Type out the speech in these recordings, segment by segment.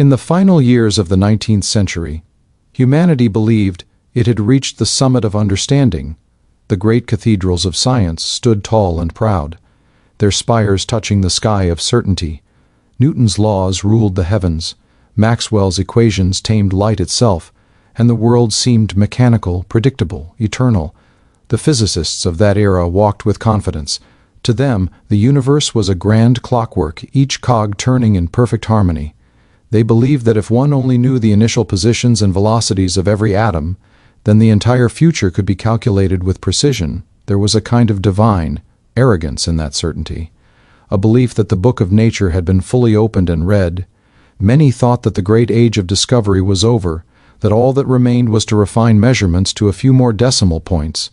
In the final years of the 19th century, humanity believed it had reached the summit of understanding. The great cathedrals of science stood tall and proud, their spires touching the sky of certainty. Newton's laws ruled the heavens, Maxwell's equations tamed light itself, and the world seemed mechanical, predictable, eternal. The physicists of that era walked with confidence. To them, the universe was a grand clockwork, each cog turning in perfect harmony. They believed that if one only knew the initial positions and velocities of every atom, then the entire future could be calculated with precision. There was a kind of divine arrogance in that certainty, a belief that the book of nature had been fully opened and read. Many thought that the great age of discovery was over, that all that remained was to refine measurements to a few more decimal points.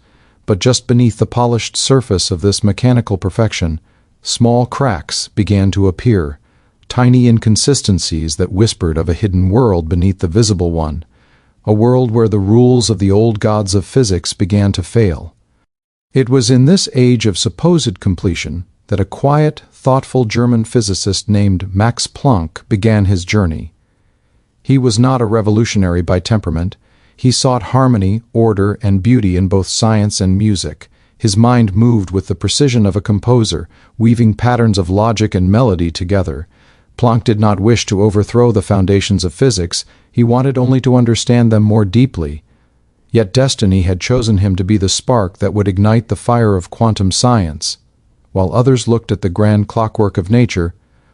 But just beneath the polished surface of this mechanical perfection, small cracks began to appear, tiny inconsistencies that whispered of a hidden world beneath the visible one, a world where the rules of the old gods of physics began to fail. It was in this age of supposed completion that a quiet, thoughtful German physicist named Max Planck began his journey. He was not a revolutionary by temperament. He sought harmony, order, and beauty in both science and music. His mind moved with the precision of a composer, weaving patterns of logic and melody together. Planck did not wish to overthrow the foundations of physics. He wanted only to understand them more deeply. Yet destiny had chosen him to be the spark that would ignite the fire of quantum science. While others looked at the grand clockwork of nature,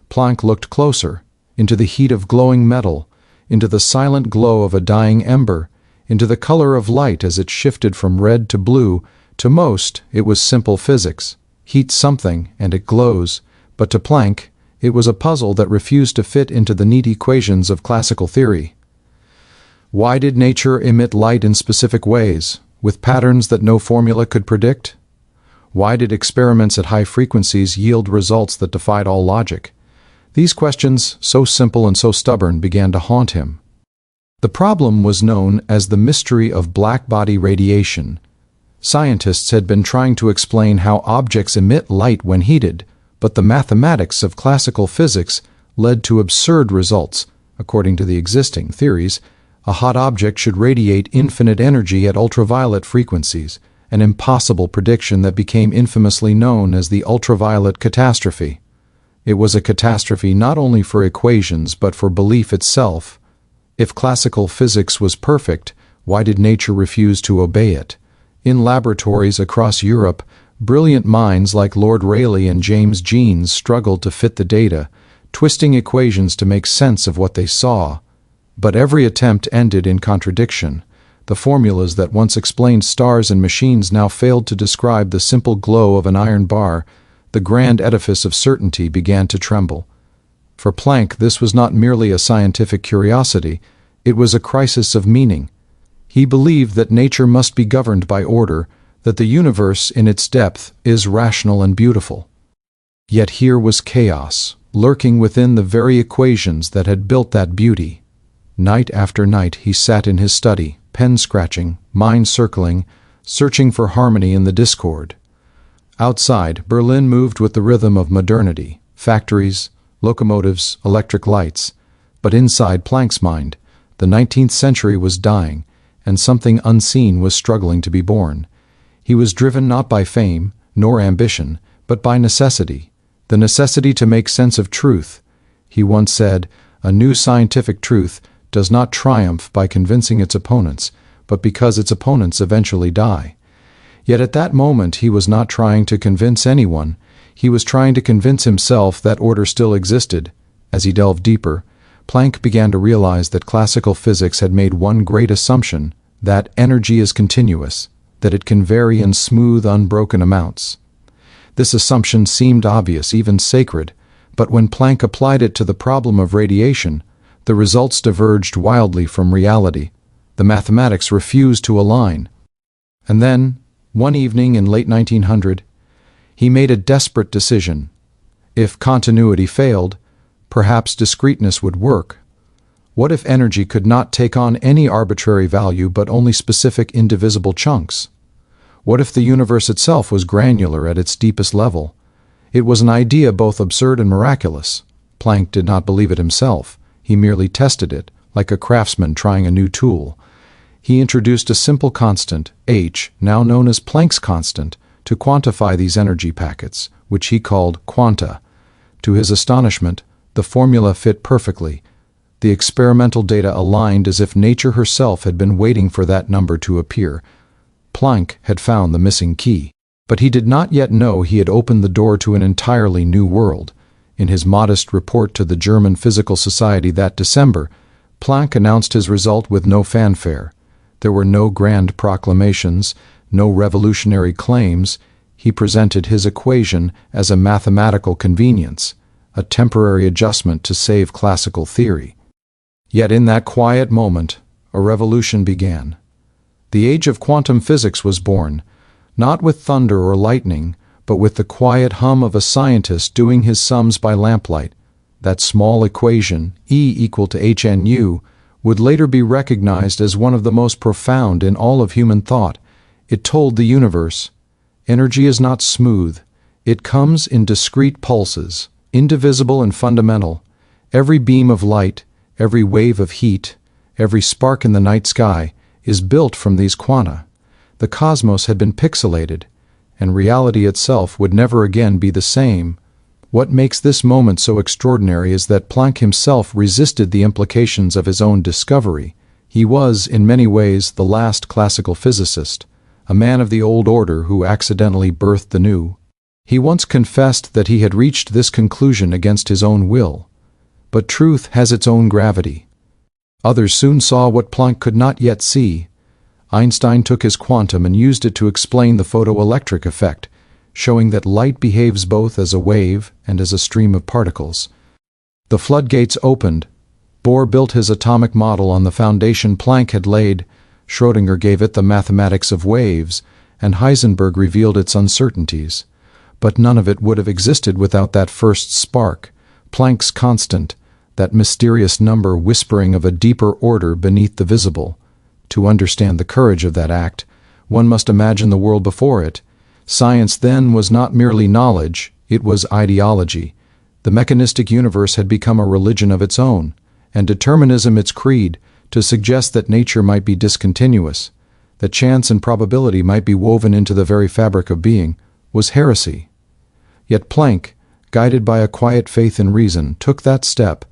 Planck looked closer, into the heat of glowing metal, into the silent glow of a dying ember, into the color of light as it shifted from red to blue. To most, it was simple physics. Heat something, and it glows. But to Planck, it was a puzzle that refused to fit into the neat equations of classical theory. Why did nature emit light in specific ways, with patterns that no formula could predict? Why did experiments at high frequencies yield results that defied all logic? These questions, so simple and so stubborn, began to haunt him. The problem was known as the mystery of blackbody radiation. Scientists had been trying to explain how objects emit light when heated, but the mathematics of classical physics led to absurd results. According to the existing theories, a hot object should radiate infinite energy at ultraviolet frequencies, an impossible prediction that became infamously known as the ultraviolet catastrophe. It was a catastrophe not only for equations but for belief itself. If classical physics was perfect, why did nature refuse to obey it? In laboratories across Europe, brilliant minds like Lord Rayleigh and James Jeans struggled to fit the data, twisting equations to make sense of what they saw. But every attempt ended in contradiction. The formulas that once explained stars and machines now failed to describe the simple glow of an iron bar. The grand edifice of certainty began to tremble. For Planck, this was not merely a scientific curiosity, it was a crisis of meaning. He believed that nature must be governed by order, that the universe in its depth is rational and beautiful. Yet here was chaos, lurking within the very equations that had built that beauty. Night after night he sat in his study, pen scratching, mind circling, searching for harmony in the discord. Outside, Berlin moved with the rhythm of modernity, factories, locomotives, electric lights. But inside Planck's mind, the 19th century was dying, and something unseen was struggling to be born. He was driven not by fame, nor ambition, but by necessity, the necessity to make sense of truth. He once said, "A new scientific truth does not triumph by convincing its opponents, but because its opponents eventually die." Yet at that moment he was not trying to convince anyone. He was trying to convince himself that order still existed. As he delved deeper, Planck began to realize that classical physics had made one great assumption, that energy is continuous, that it can vary in smooth, unbroken amounts. This assumption seemed obvious, even sacred, but when Planck applied it to the problem of radiation, the results diverged wildly from reality. The mathematics refused to align. And then, one evening in late 1900, he made a desperate decision. If continuity failed, perhaps discreteness would work. What if energy could not take on any arbitrary value but only specific indivisible chunks? What if the universe itself was granular at its deepest level? It was an idea both absurd and miraculous. Planck did not believe it himself. he merely tested it, like a craftsman trying a new tool. He introduced a simple constant, h, now known as Planck's constant, to quantify these energy packets, which he called Quanta. To his astonishment, the formula fit perfectly. The experimental data aligned as if nature herself had been waiting for that number to appear. Planck had found the missing key. But he did not yet know he had opened the door to an entirely new world. In his modest report to the German Physical Society that December, Planck announced his result with no fanfare. There were no grand proclamations, no revolutionary claims. He presented his equation as a mathematical convenience, a temporary adjustment to save classical theory. Yet in that quiet moment, a revolution began. The age of quantum physics was born, not with thunder or lightning, but with the quiet hum of a scientist doing his sums by lamplight. That small equation, E equal to hnu, would later be recognized as one of the most profound in all of human thought. It told the universe, energy is not smooth. It comes in discrete pulses, indivisible and fundamental. Every beam of light, every wave of heat, every spark in the night sky is built from these quanta. The cosmos had been pixelated, and reality itself would never again be the same. What makes this moment so extraordinary is that Planck himself resisted the implications of his own discovery. He was, in many ways, the last classical physicist, a man of the old order who accidentally birthed the new. He once confessed that he had reached this conclusion against his own will. But truth has its own gravity. Others soon saw what Planck could not yet see. Einstein took his quantum and used it to explain the photoelectric effect, showing that light behaves both as a wave and as a stream of particles. The floodgates opened. Bohr built his atomic model on the foundation Planck had laid. Schrödinger gave it the mathematics of waves, and Heisenberg revealed its uncertainties. But none of it would have existed without that first spark, Planck's constant, that mysterious number whispering of a deeper order beneath the visible. To understand the courage of that act, one must imagine the world before it. Science then was not merely knowledge, it was ideology. The mechanistic universe had become a religion of its own, and determinism its creed. To suggest that nature might be discontinuous, that chance and probability might be woven into the very fabric of being, was heresy. Yet Planck, guided by a quiet faith in reason, took that step.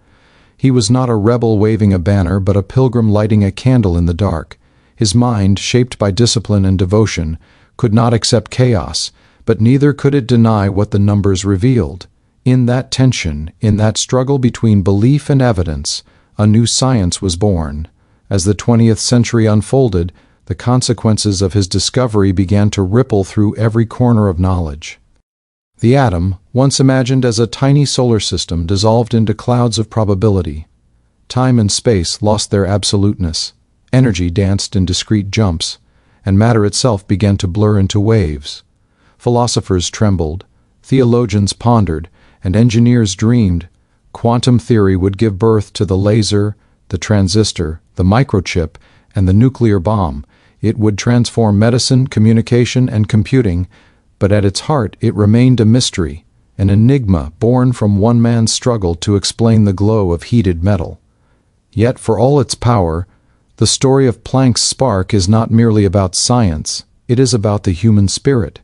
He was not a rebel waving a banner, but a pilgrim lighting a candle in the dark. His mind, shaped by discipline and devotion, could not accept chaos, but neither could it deny what the numbers revealed. In that tension, in that struggle between belief and evidence, a new science was born. As the 20th century unfolded, the consequences of his discovery began to ripple through every corner of knowledge. The atom, once imagined as a tiny solar system, dissolved into clouds of probability. Time and space lost their absoluteness. Energy danced in discrete jumps, and matter itself began to blur into waves. Philosophers trembled, theologians pondered, and engineers dreamed. Quantum theory would give birth to the laser, the transistor, the microchip, and the nuclear bomb. It would transform medicine, communication, and computing, but at its heart it remained a mystery, an enigma born from one man's struggle to explain the glow of heated metal. Yet, for all its power, the story of Planck's spark is not merely about science, it is about the human spirit,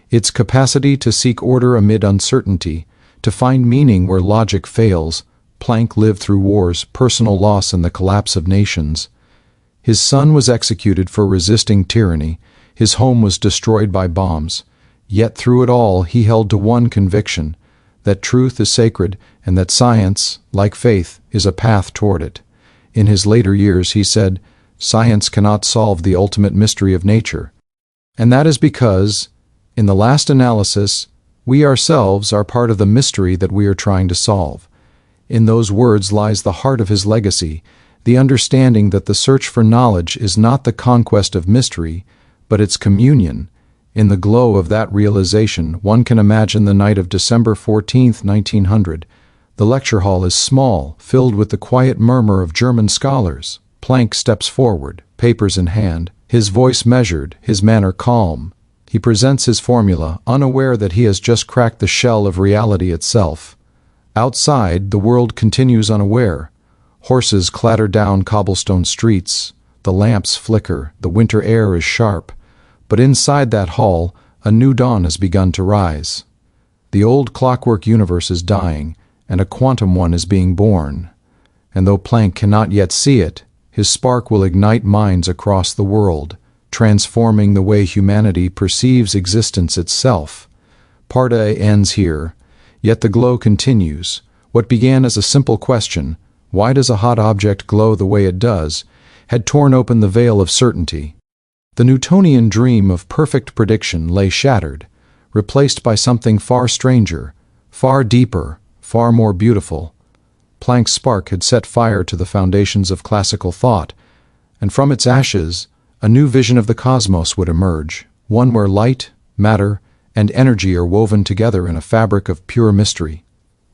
its capacity to seek order amid uncertainty, to find meaning where logic fails. Planck lived through wars, personal loss, and the collapse of nations. His son was executed for resisting tyranny, his home was destroyed by bombs. Yet through it all he held to one conviction, that truth is sacred and that science, like faith, is a path toward it. In his later years he said, "Science cannot solve the ultimate mystery of nature." And that is because, in the last analysis, we ourselves are part of the mystery that we are trying to solve. In those words lies the heart of his legacy, the understanding that the search for knowledge is not the conquest of mystery, but its communion. In the glow of that realization, one can imagine the night of December 14th, 1900. The lecture hall is small, filled with the quiet murmur of German scholars. Planck steps forward, papers in hand, his voice measured, his manner calm. He presents his formula, unaware that he has just cracked the shell of reality itself. Outside, the world continues unaware. Horses clatter down cobblestone streets, the lamps flicker, the winter air is sharp. But inside that hall, a new dawn has begun to rise. The old clockwork universe is dying, and a quantum one is being born. And though Planck cannot yet see it, his spark will ignite minds across the world, transforming the way humanity perceives existence itself. Part A ends here, yet the glow continues. What began as a simple question, why does a hot object glow the way it does, had torn open the veil of certainty. The Newtonian dream of perfect prediction lay shattered, replaced by something far stranger, far deeper, far more beautiful. Planck's spark had set fire to the foundations of classical thought, and from its ashes, a new vision of the cosmos would emerge, one where light, matter, and energy are woven together in a fabric of pure mystery.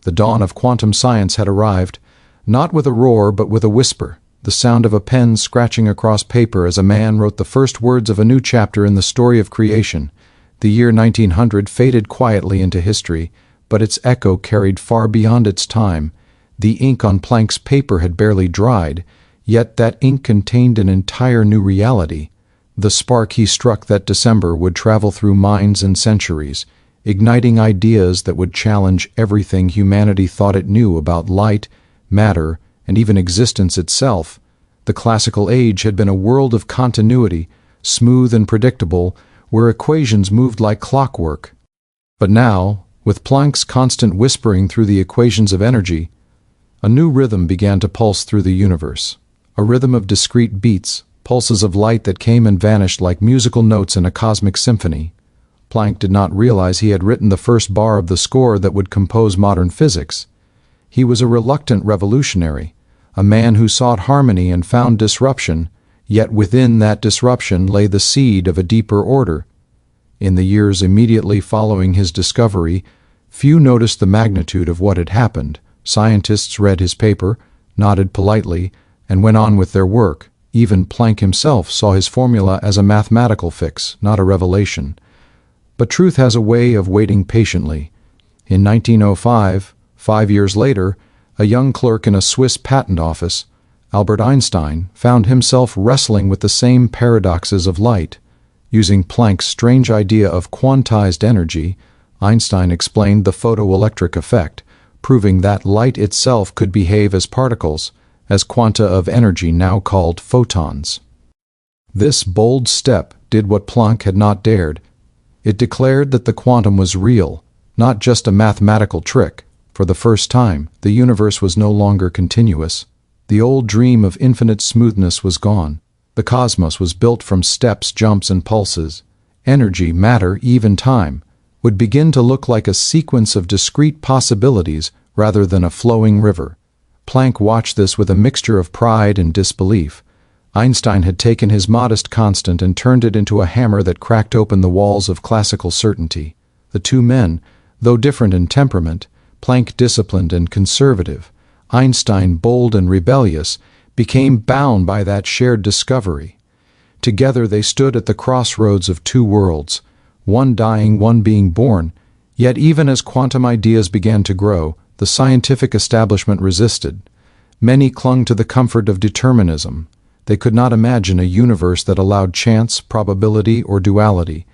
The dawn of quantum science had arrived, not with a roar but with a whisper, the sound of a pen scratching across paper as a man wrote the first words of a new chapter in the story of creation. The year 1900 faded quietly into history, but its echo carried far beyond its time. The ink on Planck's paper had barely dried, yet that ink contained an entire new reality. The spark he struck that December would travel through minds and centuries, igniting ideas that would challenge everything humanity thought it knew about light, matter, and even existence itself. The classical age had been a world of continuity, smooth and predictable, where equations moved like clockwork. But now, with Planck's constant whispering through the equations of energy, a new rhythm began to pulse through the universe, a rhythm of discrete beats, pulses of light that came and vanished like musical notes in a cosmic symphony. Planck did not realize he had written the first bar of the score that would compose modern physics. He was a reluctant revolutionary, a man who sought harmony and found disruption, yet within that disruption lay the seed of a deeper order. In the years immediately following his discovery, few noticed the magnitude of what had happened. Scientists read his paper, nodded politely, and went on with their work. Even Planck himself saw his formula as a mathematical fix, not a revelation. But truth has a way of waiting patiently. In 1905, 5 years later, a young clerk in a Swiss patent office, Albert Einstein, found himself wrestling with the same paradoxes of light. Using Planck's strange idea of quantized energy, Einstein explained the photoelectric effect, proving that light itself could behave as particles, as quanta of energy now called photons. This bold step did what Planck had not dared. It declared that the quantum was real, not just a mathematical trick. For the first time, the universe was no longer continuous. The old dream of infinite smoothness was gone. The cosmos was built from steps, jumps, and pulses. Energy, matter, even time, would begin to look like a sequence of discrete possibilities rather than a flowing river. Planck watched this with a mixture of pride and disbelief. Einstein had taken his modest constant and turned it into a hammer that cracked open the walls of classical certainty. The two men, though different in temperament, Planck disciplined and conservative, Einstein bold and rebellious, became bound by that shared discovery. Together they stood at the crossroads of two worlds, one dying, one being born. Yet even as quantum ideas began to grow, the scientific establishment resisted. Many clung to the comfort of determinism. They could not imagine a universe that allowed chance, probability, or duality.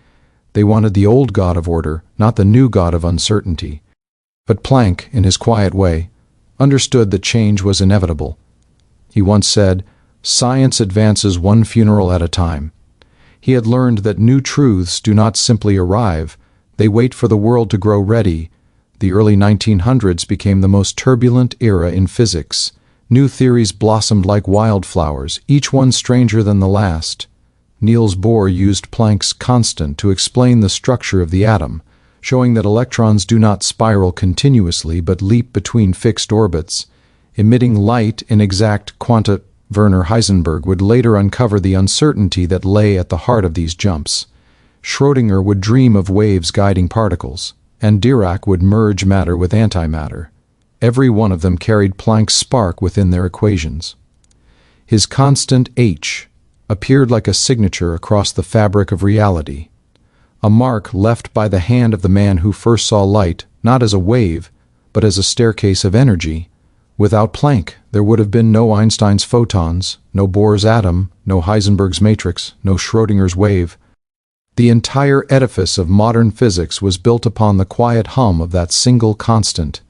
They wanted the old God of order, not the new God of uncertainty. But Planck, in his quiet way, understood that change was inevitable. He once said, "Science advances one funeral at a time." He had learned that new truths do not simply arrive, they wait for the world to grow ready. The early 1900s became the most turbulent era in physics. New theories blossomed like wildflowers, each one stranger than the last. Niels Bohr used Planck's constant to explain the structure of the atom, showing that electrons do not spiral continuously but leap between fixed orbits, emitting light in exact quanta. Werner Heisenberg would later uncover the uncertainty that lay at the heart of these jumps. Schrödinger would dream of waves guiding particles, and Dirac would merge matter with antimatter. Every one of them carried Planck's spark within their equations. His constant H appeared like a signature across the fabric of reality, a mark left by the hand of the man who first saw light not as a wave, but as a staircase of energy, Without Planck, there would have been no Einstein's photons, no Bohr's atom, no Heisenberg's matrix, no Schrödinger's wave. The entire edifice of modern physics was built upon the quiet hum of that single constant.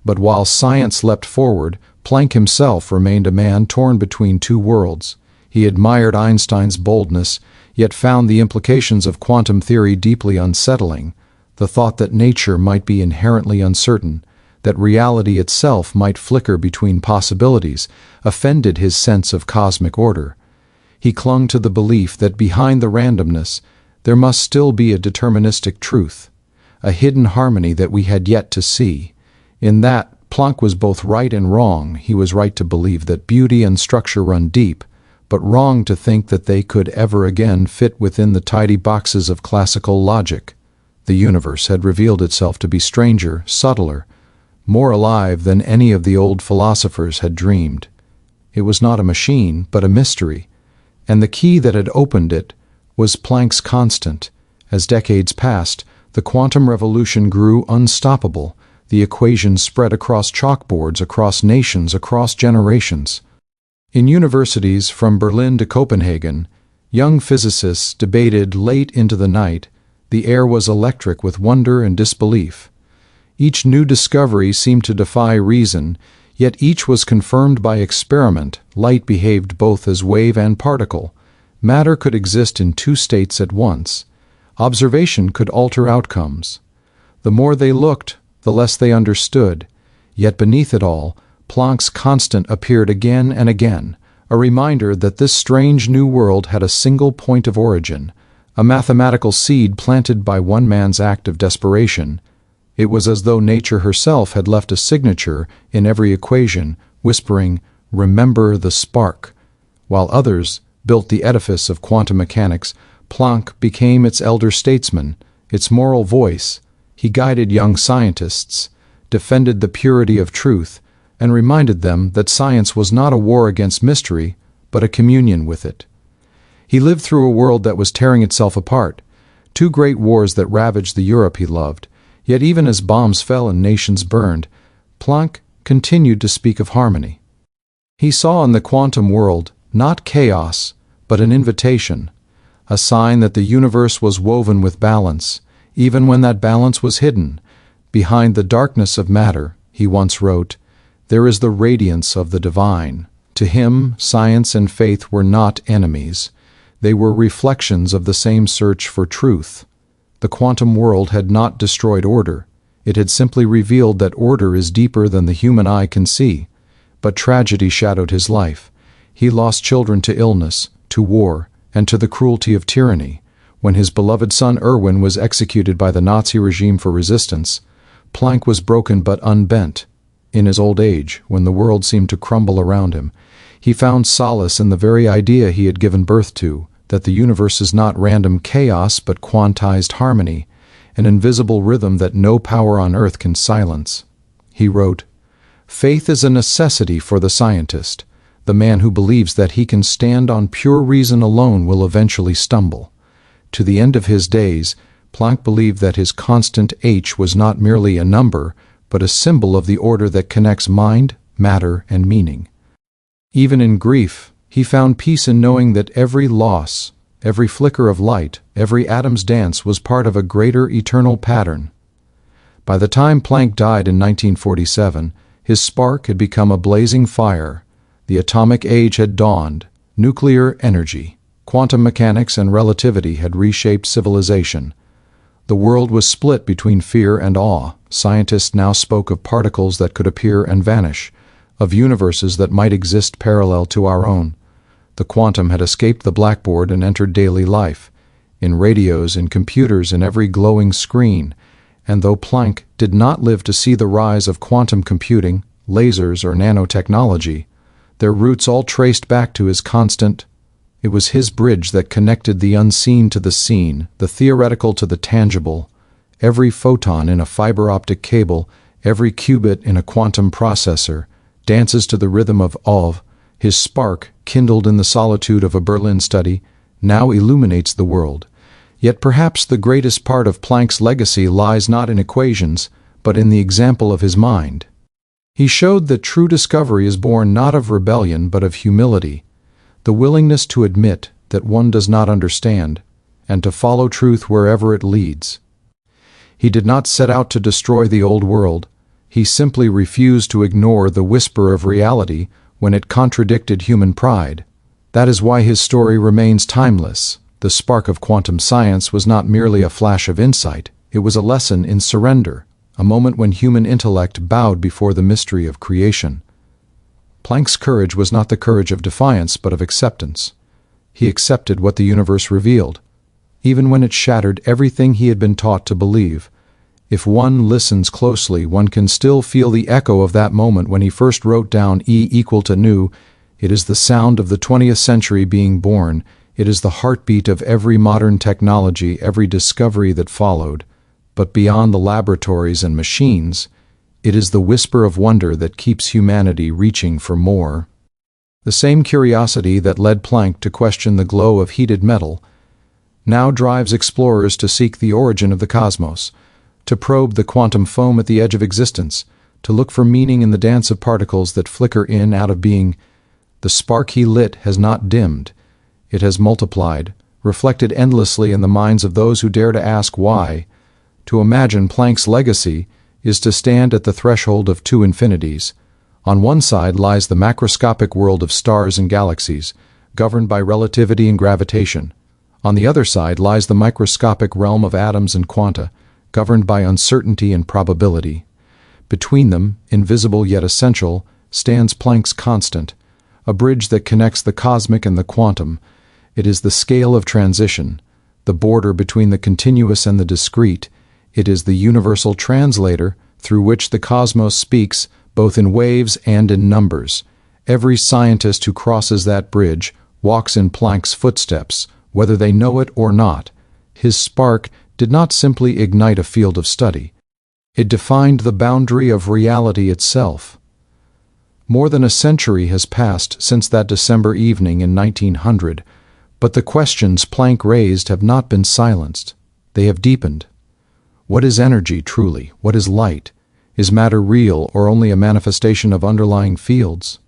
But while science leapt forward, Planck himself remained a man torn between two worlds. He admired Einstein's boldness, yet found the implications of quantum theory deeply unsettling. The thought that nature might be inherently uncertain, that reality itself might flicker between possibilities, offended his sense of cosmic order. He clung to the belief that behind the randomness, there must still be a deterministic truth, a hidden harmony that we had yet to see. In that, Planck was both right and wrong. He was right to believe that beauty and structure run deep, but wrong to think that they could ever again fit within the tidy boxes of classical logic. The universe had revealed itself to be stranger, subtler, more alive than any of the old philosophers had dreamed. It was not a machine, but a mystery, and the key that had opened it was Planck's constant. As decades passed, the quantum revolution grew unstoppable. The equations spread across chalkboards, across nations, across generations. In universities from Berlin to Copenhagen, young physicists debated late into the night. The air was electric with wonder and disbelief. Each new discovery seemed to defy reason, yet each was confirmed by experiment. Light behaved both as wave and particle. Matter could exist in two states at once. Observation could alter outcomes. The more they looked, the less they understood. Yet beneath it all, Planck's constant appeared again and again, a reminder that this strange new world had a single point of origin, a mathematical seed planted by one man's act of desperation. It was as though nature herself had left a signature in every equation, whispering, "Remember the spark." While others built the edifice of quantum mechanics, Planck became its elder statesman, its moral voice. He guided young scientists, defended the purity of truth, and reminded them that science was not a war against mystery, but a communion with it. He lived through a world that was tearing itself apart, two great wars that ravaged the Europe he loved. Yet even as bombs fell and nations burned, Planck continued to speak of harmony. He saw in the quantum world not chaos, but an invitation, a sign that the universe was woven with balance, even when that balance was hidden. Behind the darkness of matter, he once wrote, there is the radiance of the divine. To him, science and faith were not enemies. They were reflections of the same search for truth. The quantum world had not destroyed order. It had simply revealed that order is deeper than the human eye can see. But tragedy shadowed his life. He lost children to illness, to war, and to the cruelty of tyranny. When his beloved son Erwin was executed by the Nazi regime for resistance, Planck was broken but unbent. In his old age, when the world seemed to crumble around him, he found solace in the very idea he had given birth to, that the universe is not random chaos but quantized harmony, an invisible rhythm that no power on earth can silence. He wrote, "Faith is a necessity for the scientist. The man who believes that he can stand on pure reason alone will eventually stumble." To the end of his days, Planck believed that his constant H was not merely a number, but a symbol of the order that connects mind, matter, and meaning. Even in grief, he found peace in knowing that every loss, every flicker of light, every atom's dance was part of a greater eternal pattern. By the time Planck died in 1947, his spark had become a blazing fire. The atomic age had dawned. Nuclear energy, quantum mechanics, and relativity had reshaped civilization. The world was split between fear and awe. Scientists now spoke of particles that could appear and vanish, of universes that might exist parallel to our own. The quantum had escaped the blackboard and entered daily life, in radios, in computers, in every glowing screen. And though Planck did not live to see the rise of quantum computing, lasers, or nanotechnology, their roots all traced back to his constant. It was his bridge that connected the unseen to the seen, the theoretical to the tangible. Every photon in a fiber optic cable, every qubit in a quantum processor, dances to the rhythm of. His spark, kindled in the solitude of a Berlin study, now illuminates the world. Yet perhaps the greatest part of Planck's legacy lies not in equations, but in the example of his mind. He showed that true discovery is born not of rebellion but of humility, the willingness to admit that one does not understand, and to follow truth wherever it leads. He did not set out to destroy the old world. He simply refused to ignore the whisper of reality when it contradicted human pride. That is why his story remains timeless. The spark of quantum science was not merely a flash of insight, it was a lesson in surrender, a moment when human intellect bowed before the mystery of creation. Planck's courage was not the courage of defiance but of acceptance. He accepted what the universe revealed, even when it shattered everything he had been taught to believe. If one listens closely, one can still feel the echo of that moment when he first wrote down E equal to nu. It is the sound of the 20th century being born. It is the heartbeat of every modern technology, every discovery that followed. But beyond the laboratories and machines, it is the whisper of wonder that keeps humanity reaching for more. The same curiosity that led Planck to question the glow of heated metal now drives explorers to seek the origin of the cosmos, to probe the quantum foam at the edge of existence, to look for meaning in the dance of particles that flicker in and out of being. The spark he lit has not dimmed. It has multiplied, reflected endlessly in the minds of those who dare to ask why. To imagine Planck's legacy is to stand at the threshold of two infinities. On one side lies the macroscopic world of stars and galaxies, governed by relativity and gravitation. On the other side lies the microscopic realm of atoms and quanta, governed by uncertainty and probability. Between them, invisible yet essential, stands Planck's constant, a bridge that connects the cosmic and the quantum. It is the scale of transition, the border between the continuous and the discrete. It is the universal translator through which the cosmos speaks, both in waves and in numbers. Every scientist who crosses that bridge walks in Planck's footsteps, whether they know it or not. His spark did not simply ignite a field of study. It defined the boundary of reality itself. More than a century has passed since that December evening in 1900, but the questions Planck raised have not been silenced. They have deepened. What is energy truly? What is light? Is matter real or only a manifestation of underlying fields?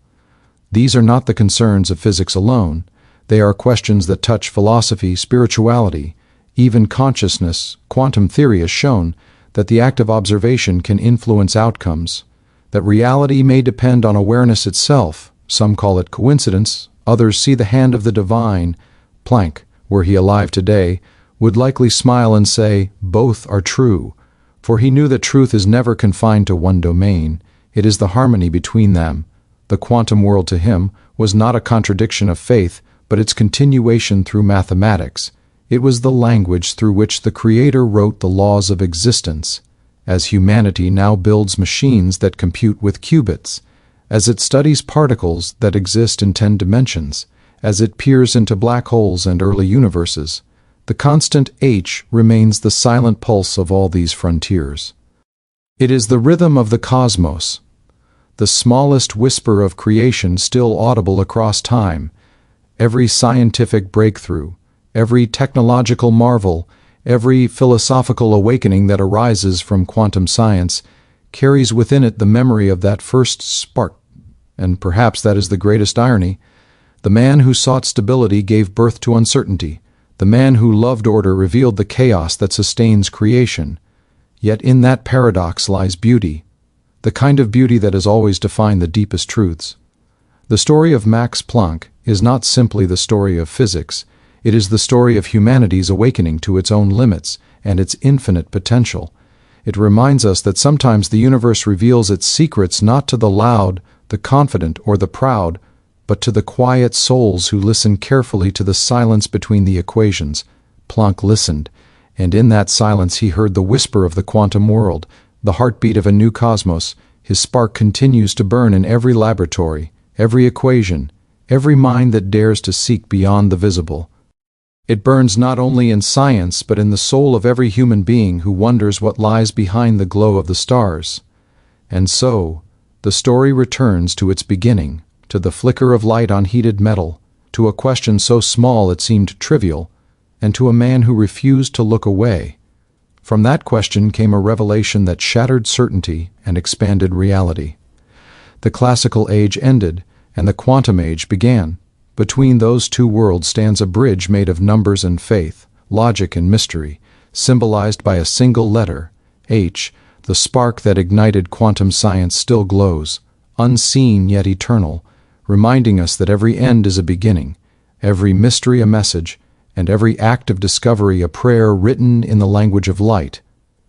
These are not the concerns of physics alone. They are questions that touch philosophy, spirituality, even consciousness. Quantum theory has shown that the act of observation can influence outcomes, that reality may depend on awareness itself. Some call it coincidence, others see the hand of the divine. Planck, were he alive today, would likely smile and say, both are true, for he knew that truth is never confined to one domain. It is the harmony between them. The quantum world to him was not a contradiction of faith, but its continuation through mathematics. It was the language through which the Creator wrote the laws of existence. As humanity now builds machines that compute with qubits, as it studies particles that exist in 10 dimensions, as it peers into black holes and early universes, the constant H remains the silent pulse of all these frontiers. It is the rhythm of the cosmos, the smallest whisper of creation still audible across time. Every scientific breakthrough, every technological marvel, every philosophical awakening that arises from quantum science carries within it the memory of that first spark. And perhaps that is the greatest irony. The man who sought stability gave birth to uncertainty. The man who loved order revealed the chaos that sustains creation. Yet in that paradox lies beauty, the kind of beauty that has always defined the deepest truths. The story of Max Planck is not simply the story of physics. It is the story of humanity's awakening to its own limits and its infinite potential. It reminds us that sometimes the universe reveals its secrets not to the loud, the confident, or the proud, but to the quiet souls who listen carefully to the silence between the equations. Planck listened, and in that silence he heard the whisper of the quantum world, the heartbeat of a new cosmos. His spark continues to burn in every laboratory, every equation, every mind that dares to seek beyond the visible. It burns not only in science but in the soul of every human being who wonders what lies behind the glow of the stars. And so, the story returns to its beginning, to the flicker of light on heated metal, to a question so small it seemed trivial, and to a man who refused to look away. From that question came a revelation that shattered certainty and expanded reality. The classical age ended, and the quantum age began. Between those two worlds stands a bridge made of numbers and faith, logic and mystery, symbolized by a single letter, H. The spark that ignited quantum science still glows, unseen yet eternal, reminding us that every end is a beginning, every mystery a message, and every act of discovery a prayer written in the language of light.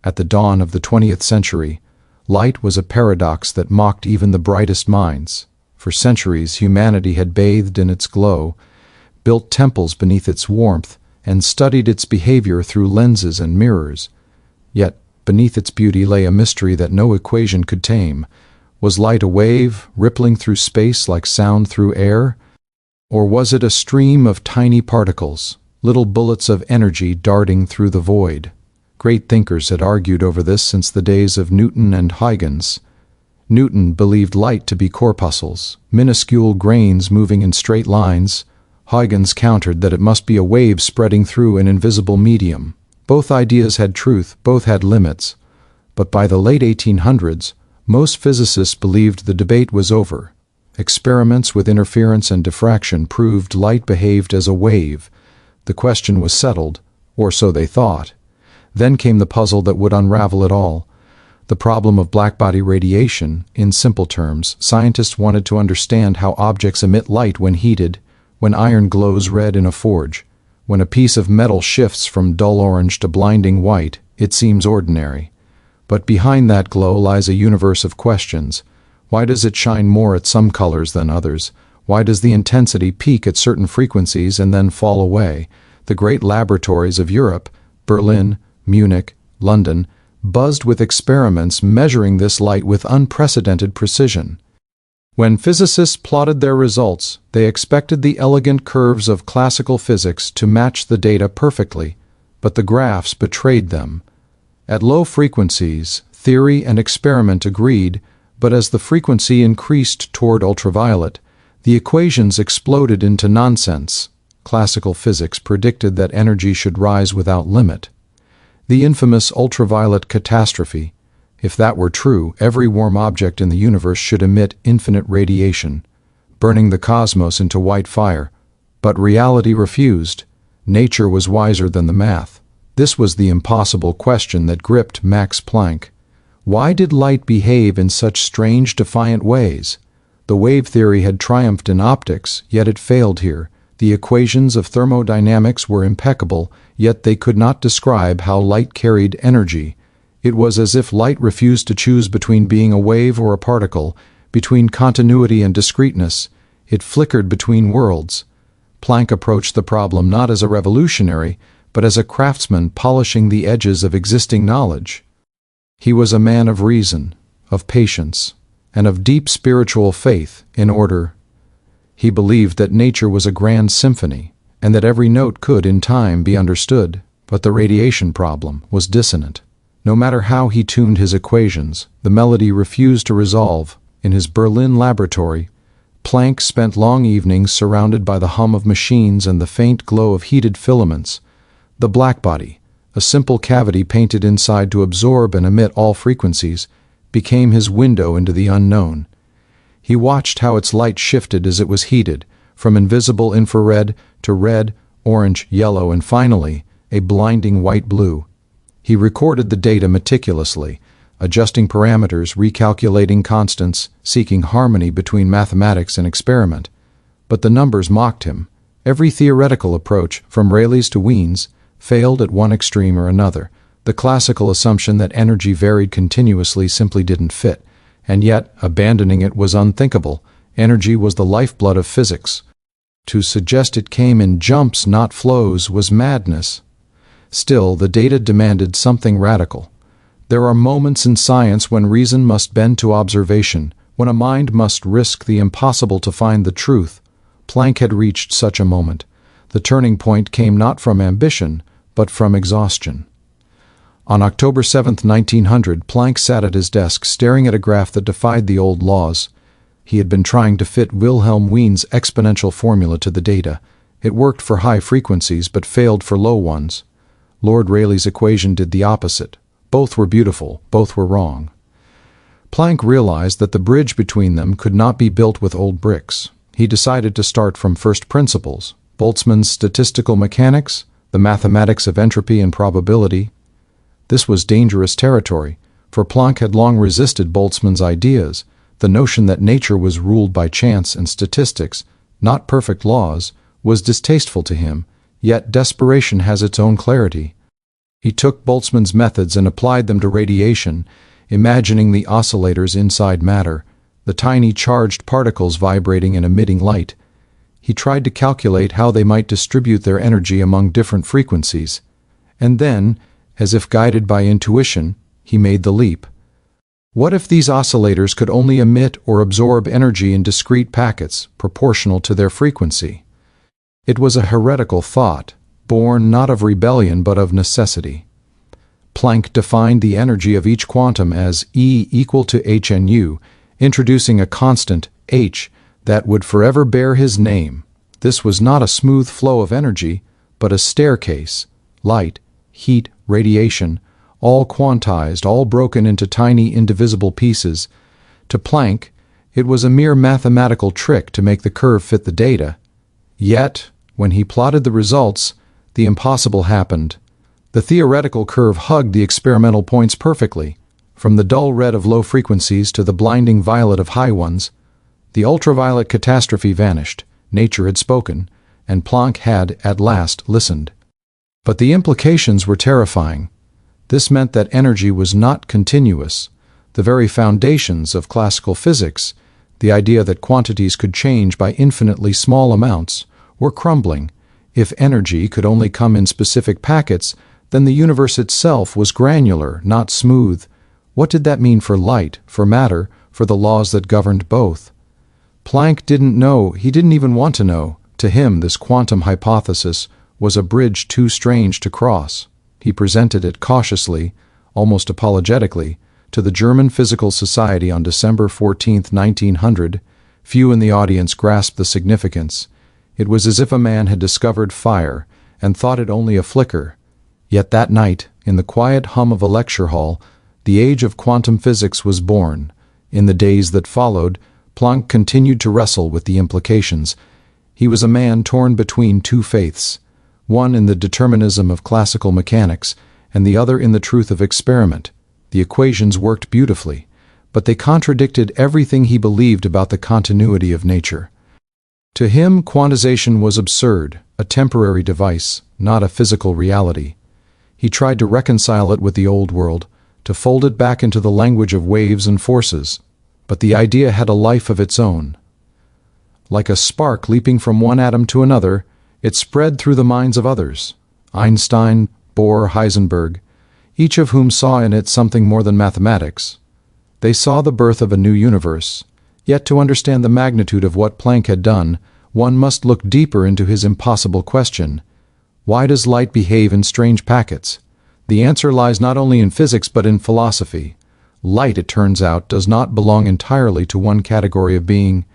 At the dawn of the 20th century, light was a paradox that mocked even the brightest minds. For centuries, humanity had bathed in its glow, built temples beneath its warmth, and studied its behavior through lenses and mirrors. Yet, beneath its beauty lay a mystery that no equation could tame. Was light a wave, rippling through space like sound through air? Or was it a stream of tiny particles, little bullets of energy darting through the void? Great thinkers had argued over this since the days of Newton and Huygens. Newton believed light to be corpuscles, minuscule grains moving in straight lines. Huygens countered that it must be a wave spreading through an invisible medium. Both ideas had truth, both had limits. But by the late 1800s, most physicists believed the debate was over. Experiments with interference and diffraction proved light behaved as a wave. The question was settled, or so they thought. Then came the puzzle that would unravel it all. The problem of blackbody radiation. In simple terms, scientists wanted to understand how objects emit light when heated, when iron glows red in a forge. When a piece of metal shifts from dull orange to blinding white, it seems ordinary. But behind that glow lies a universe of questions. Why does it shine more at some colors than others? Why does the intensity peak at certain frequencies and then fall away? The great laboratories of Europe, Berlin, Munich, London, buzzed with experiments measuring this light with unprecedented precision. When physicists plotted their results, they expected the elegant curves of classical physics to match the data perfectly, but the graphs betrayed them. At low frequencies, theory and experiment agreed, but as the frequency increased toward ultraviolet, the equations exploded into nonsense. Classical physics predicted that energy should rise without limit. The infamous ultraviolet catastrophe. If that were true, every warm object in the universe should emit infinite radiation, burning the cosmos into white fire. But reality refused. Nature was wiser than the math. This was the impossible question that gripped Max Planck. Why did light behave in such strange, defiant ways? The wave theory had triumphed in optics, yet it failed here. The equations of thermodynamics were impeccable, yet they could not describe how light carried energy. It was as if light refused to choose between being a wave or a particle, between continuity and discreteness. It flickered between worlds. Planck approached the problem not as a revolutionary, but as a craftsman polishing the edges of existing knowledge. He was a man of reason, of patience, and of deep spiritual faith in order. He believed that nature was a grand symphony, and that every note could, in time, be understood. But the radiation problem was dissonant. No matter how he tuned his equations, the melody refused to resolve. In his Berlin laboratory, Planck spent long evenings surrounded by the hum of machines and the faint glow of heated filaments. The blackbody, a simple cavity painted inside to absorb and emit all frequencies, became his window into the unknown. He watched how its light shifted as it was heated, from invisible infrared to red, orange, yellow, and finally, a blinding white-blue. He recorded the data meticulously, adjusting parameters, recalculating constants, seeking harmony between mathematics and experiment. But the numbers mocked him. Every theoretical approach, from Rayleigh's to Wien's, failed at one extreme or another. The classical assumption that energy varied continuously simply didn't fit. And yet, abandoning it was unthinkable. Energy was the lifeblood of physics. To suggest it came in jumps, not flows, was madness. Still, the data demanded something radical. There are moments in science when reason must bend to observation, when a mind must risk the impossible to find the truth. Planck had reached such a moment. The turning point came not from ambition, but from exhaustion. On October 7, 1900, Planck sat at his desk staring at a graph that defied the old laws. He had been trying to fit Wilhelm Wien's exponential formula to the data. It worked for high frequencies but failed for low ones. Lord Rayleigh's equation did the opposite. Both were beautiful, both were wrong. Planck realized that the bridge between them could not be built with old bricks. He decided to start from first principles, Boltzmann's statistical mechanics, the mathematics of entropy and probability. This was dangerous territory, for Planck had long resisted Boltzmann's ideas. The notion that nature was ruled by chance and statistics, not perfect laws, was distasteful to him, yet desperation has its own clarity. He took Boltzmann's methods and applied them to radiation, imagining the oscillators inside matter, the tiny charged particles vibrating and emitting light. He tried to calculate how they might distribute their energy among different frequencies. And then, as if guided by intuition, he made the leap. What if these oscillators could only emit or absorb energy in discrete packets proportional to their frequency? It was a heretical thought, born not of rebellion but of necessity. Planck defined the energy of each quantum as E equal to hnu, introducing a constant, h, that would forever bear his name. This was not a smooth flow of energy, but a staircase, light, heat, radiation, all quantized, all broken into tiny indivisible pieces. To Planck, it was a mere mathematical trick to make the curve fit the data. Yet, when he plotted the results, the impossible happened. The theoretical curve hugged the experimental points perfectly, from the dull red of low frequencies to the blinding violet of high ones. The ultraviolet catastrophe vanished, nature had spoken, and Planck had, at last, listened. But the implications were terrifying. This meant that energy was not continuous. The very foundations of classical physics, the idea that quantities could change by infinitely small amounts, were crumbling. If energy could only come in specific packets, then the universe itself was granular, not smooth. What did that mean for light, for matter, for the laws that governed both? Planck didn't know, he didn't even want to know. To him, this quantum hypothesis was a bridge too strange to cross. He presented it cautiously, almost apologetically, to the German Physical Society on December 14, 1900. Few in the audience grasped the significance. It was as if a man had discovered fire and thought it only a flicker. Yet that night, in the quiet hum of a lecture hall, the age of quantum physics was born. In the days that followed, Planck continued to wrestle with the implications. He was a man torn between two faiths, one in the determinism of classical mechanics, and the other in the truth of experiment. The equations worked beautifully, but they contradicted everything he believed about the continuity of nature. To him, quantization was absurd, a temporary device, not a physical reality. He tried to reconcile it with the old world, to fold it back into the language of waves and forces. But the idea had a life of its own. Like a spark leaping from one atom to another, it spread through the minds of others. Einstein, Bohr, Heisenberg, each of whom saw in it something more than mathematics. They saw the birth of a new universe. Yet to understand the magnitude of what Planck had done, one must look deeper into his impossible question. Why does light behave in strange packets? The answer lies not only in physics but in philosophy. Light, it turns out, does not belong entirely to one category of being.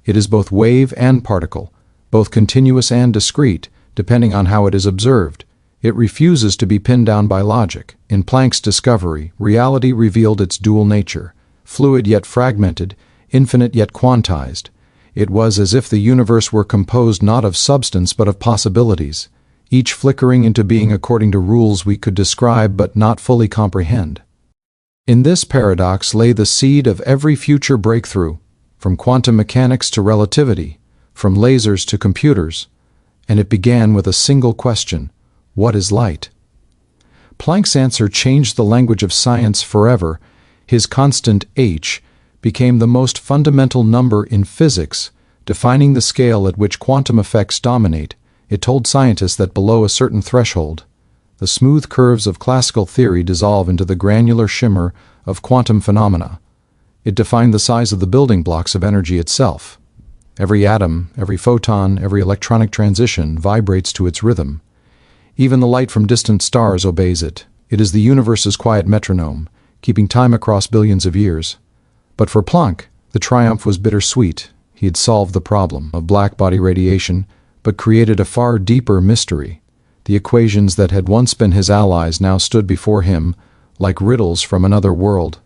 It is both wave and particle, both continuous and discrete, depending on how it is observed. It refuses to be pinned down by logic. In Planck's discovery, reality revealed its dual nature, fluid yet fragmented, infinite yet quantized. It was as if the universe were composed not of substance but of possibilities, each flickering into being according to rules we could describe but not fully comprehend. In this paradox lay the seed of every future breakthrough, from quantum mechanics to relativity, from lasers to computers, and it began with a single question: what is light? Planck's answer changed the language of science forever. His constant h became the most fundamental number in physics, defining the scale at which quantum effects dominate. It told scientists that below a certain threshold, the smooth curves of classical theory dissolve into the granular shimmer of quantum phenomena. It defined the size of the building blocks of energy itself. Every atom, every photon, every electronic transition vibrates to its rhythm. Even the light from distant stars obeys it. It is the universe's quiet metronome, keeping time across billions of years. But for Planck, the triumph was bittersweet. He had solved the problem of blackbody radiation, but created a far deeper mystery. The equations that had once been his allies now stood before him like riddles from another world.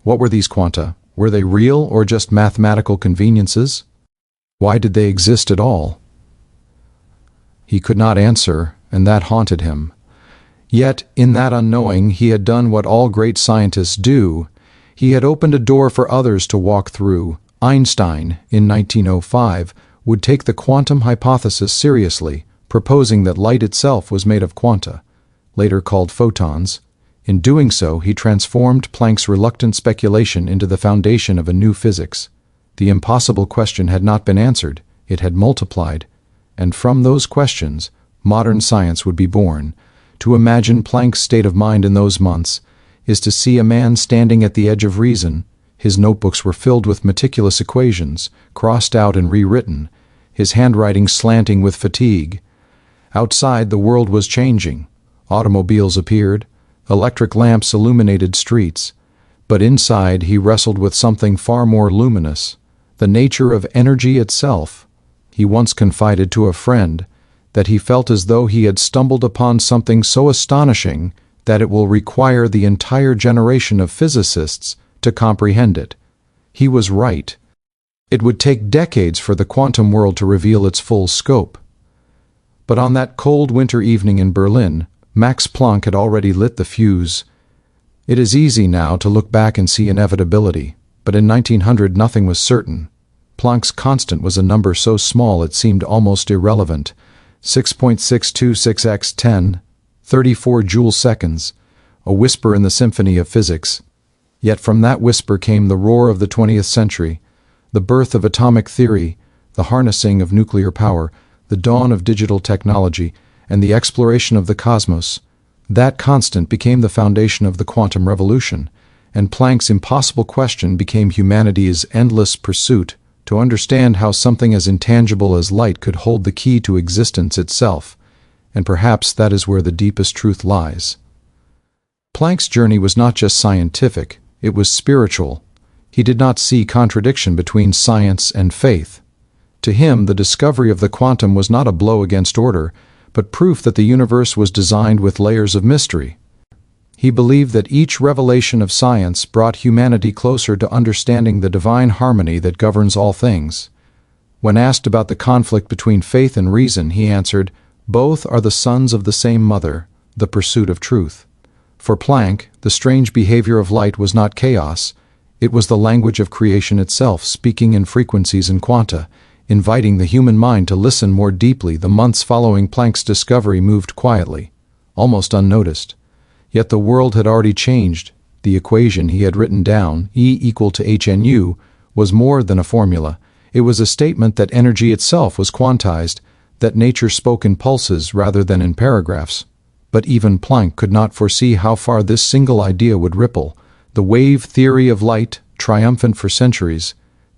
What were these quanta? Were they real or just mathematical conveniences? Why did they exist at all? He could not answer, and that haunted him. Yet, in that unknowing, he had done what all great scientists do. He had opened a door for others to walk through. Einstein, in 1905, would take the quantum hypothesis seriously, proposing that light itself was made of quanta, later called photons. In doing so, he transformed Planck's reluctant speculation into the foundation of a new physics. The impossible question had not been answered, it had multiplied. And from those questions, modern science would be born. To imagine Planck's state of mind in those months is to see a man standing at the edge of reason. His notebooks were filled with meticulous equations, crossed out and rewritten, his handwriting slanting with fatigue. Outside, the world was changing. Automobiles appeared, electric lamps illuminated streets. But inside, he wrestled with something far more luminous, the nature of energy itself. He once confided to a friend that he felt as though he had stumbled upon something so astonishing that it will require the entire generation of physicists to comprehend it. He was right. It would take decades for the quantum world to reveal its full scope. But on that cold winter evening in Berlin, Max Planck had already lit the fuse. It is easy now to look back and see inevitability, but in 1900 nothing was certain. Planck's constant was a number so small it seemed almost irrelevant. 6.626 x 10, 34 joule-seconds, a whisper in the symphony of physics. Yet from that whisper came the roar of the 20th century, the birth of atomic theory, the harnessing of nuclear power, the dawn of digital technology, and the exploration of the cosmos. That constant became the foundation of the quantum revolution, and Planck's impossible question became humanity's endless pursuit to understand how something as intangible as light could hold the key to existence itself, and perhaps that is where the deepest truth lies. Planck's journey was not just scientific, it was spiritual. He did not see contradiction between science and faith. To him, the discovery of the quantum was not a blow against order, but proof that the universe was designed with layers of mystery. He believed that each revelation of science brought humanity closer to understanding the divine harmony that governs all things. When asked about the conflict between faith and reason, he answered, "Both are the sons of the same mother, the pursuit of truth." For Planck, the strange behavior of light was not chaos. It was the language of creation itself, speaking in frequencies and quanta, inviting the human mind to listen more deeply. The months following Planck's discovery moved quietly, almost unnoticed. Yet the world had already changed. The equation he had written down, E equal to hnu, was more than a formula. It was a statement that energy itself was quantized, that nature spoke in pulses rather than in paragraphs. But even Planck could not foresee how far this single idea would ripple. The wave theory of light, triumphant for centuries,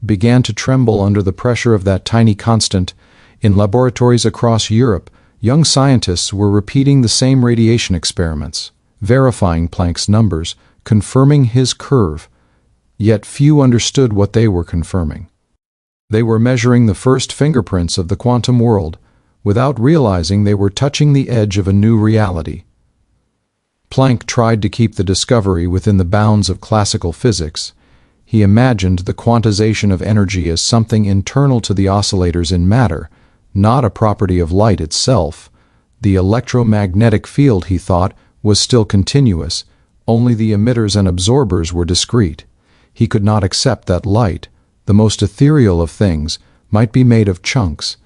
began to tremble under the pressure of that tiny constant. In laboratories across Europe, young scientists were repeating the same radiation experiments, verifying Planck's numbers, confirming his curve. Yet few understood what they were confirming. They were measuring the first fingerprints of the quantum world, without realizing they were touching the edge of a new reality. Planck tried to keep the discovery within the bounds of classical physics. He imagined the quantization of energy as something internal to the oscillators in matter, not a property of light itself. The electromagnetic field, he thought, was still continuous, only the emitters and absorbers were discrete. He could not accept that light, the most ethereal of things, might be made of chunks.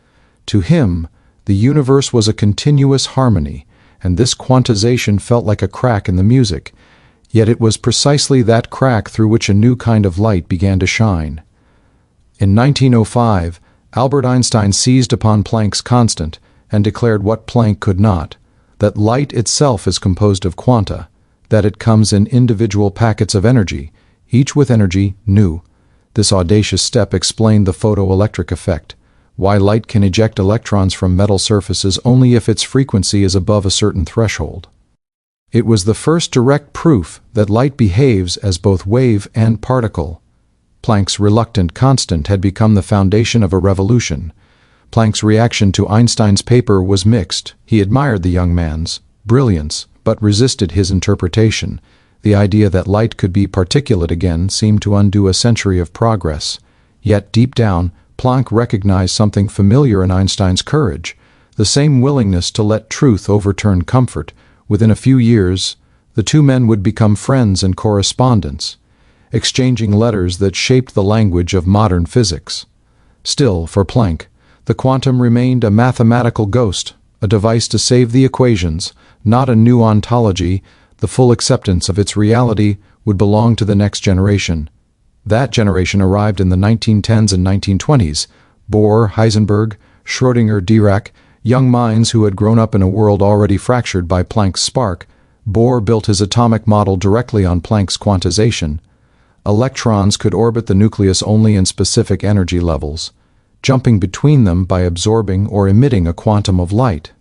To him, the universe was a continuous harmony, and this quantization felt like a crack in the music. Yet it was precisely that crack through which a new kind of light began to shine. In 1905, Albert Einstein seized upon Planck's constant and declared what Planck could not, that light itself is composed of quanta, that it comes in individual packets of energy, each with energy new. This audacious step explained the photoelectric effect, why light can eject electrons from metal surfaces only if its frequency is above a certain threshold. It was the first direct proof that light behaves as both wave and particle. Planck's reluctant constant had become the foundation of a revolution. Planck's reaction to Einstein's paper was mixed. He admired the young man's brilliance, but resisted his interpretation. The idea that light could be particulate again seemed to undo a century of progress. Yet deep down, Planck recognized something familiar in Einstein's courage, the same willingness to let truth overturn comfort. Within a few years, the two men would become friends and correspondents, exchanging letters that shaped the language of modern physics. Still, for Planck, the quantum remained a mathematical ghost, a device to save the equations, not a new ontology. The full acceptance of its reality would belong to the next generation. That generation arrived in the 1910s and 1920s. Bohr, Heisenberg, Schrödinger, Dirac, young minds who had grown up in a world already fractured by Planck's spark. Bohr built his atomic model directly on Planck's quantization. Electrons could orbit the nucleus only in specific energy levels, jumping between them by absorbing or emitting a quantum of light.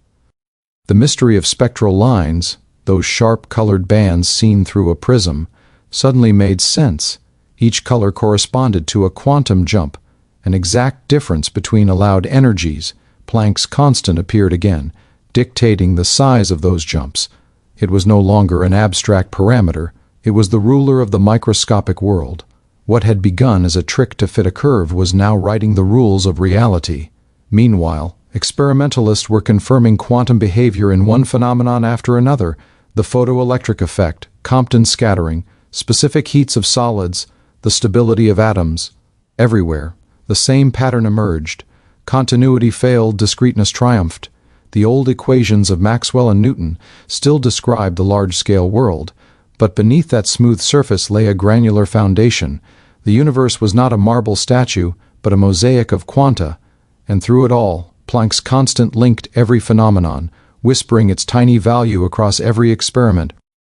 The mystery of spectral lines, those sharp-colored bands seen through a prism, suddenly made sense. Each color corresponded to a quantum jump, an exact difference between allowed energies. Planck's constant appeared again, dictating the size of those jumps. It was no longer an abstract parameter. It was the ruler of the microscopic world. What had begun as a trick to fit a curve was now writing the rules of reality. Meanwhile, experimentalists were confirming quantum behavior in one phenomenon after another: the photoelectric effect, Compton scattering, specific heats of solids, the stability of atoms. Everywhere, the same pattern emerged. Continuity failed, discreteness triumphed. The old equations of Maxwell and Newton still described the large-scale world, but beneath that smooth surface lay a granular foundation. The universe was not a marble statue, but a mosaic of quanta, and through it all, Planck's constant linked every phenomenon, whispering its tiny value across every experiment,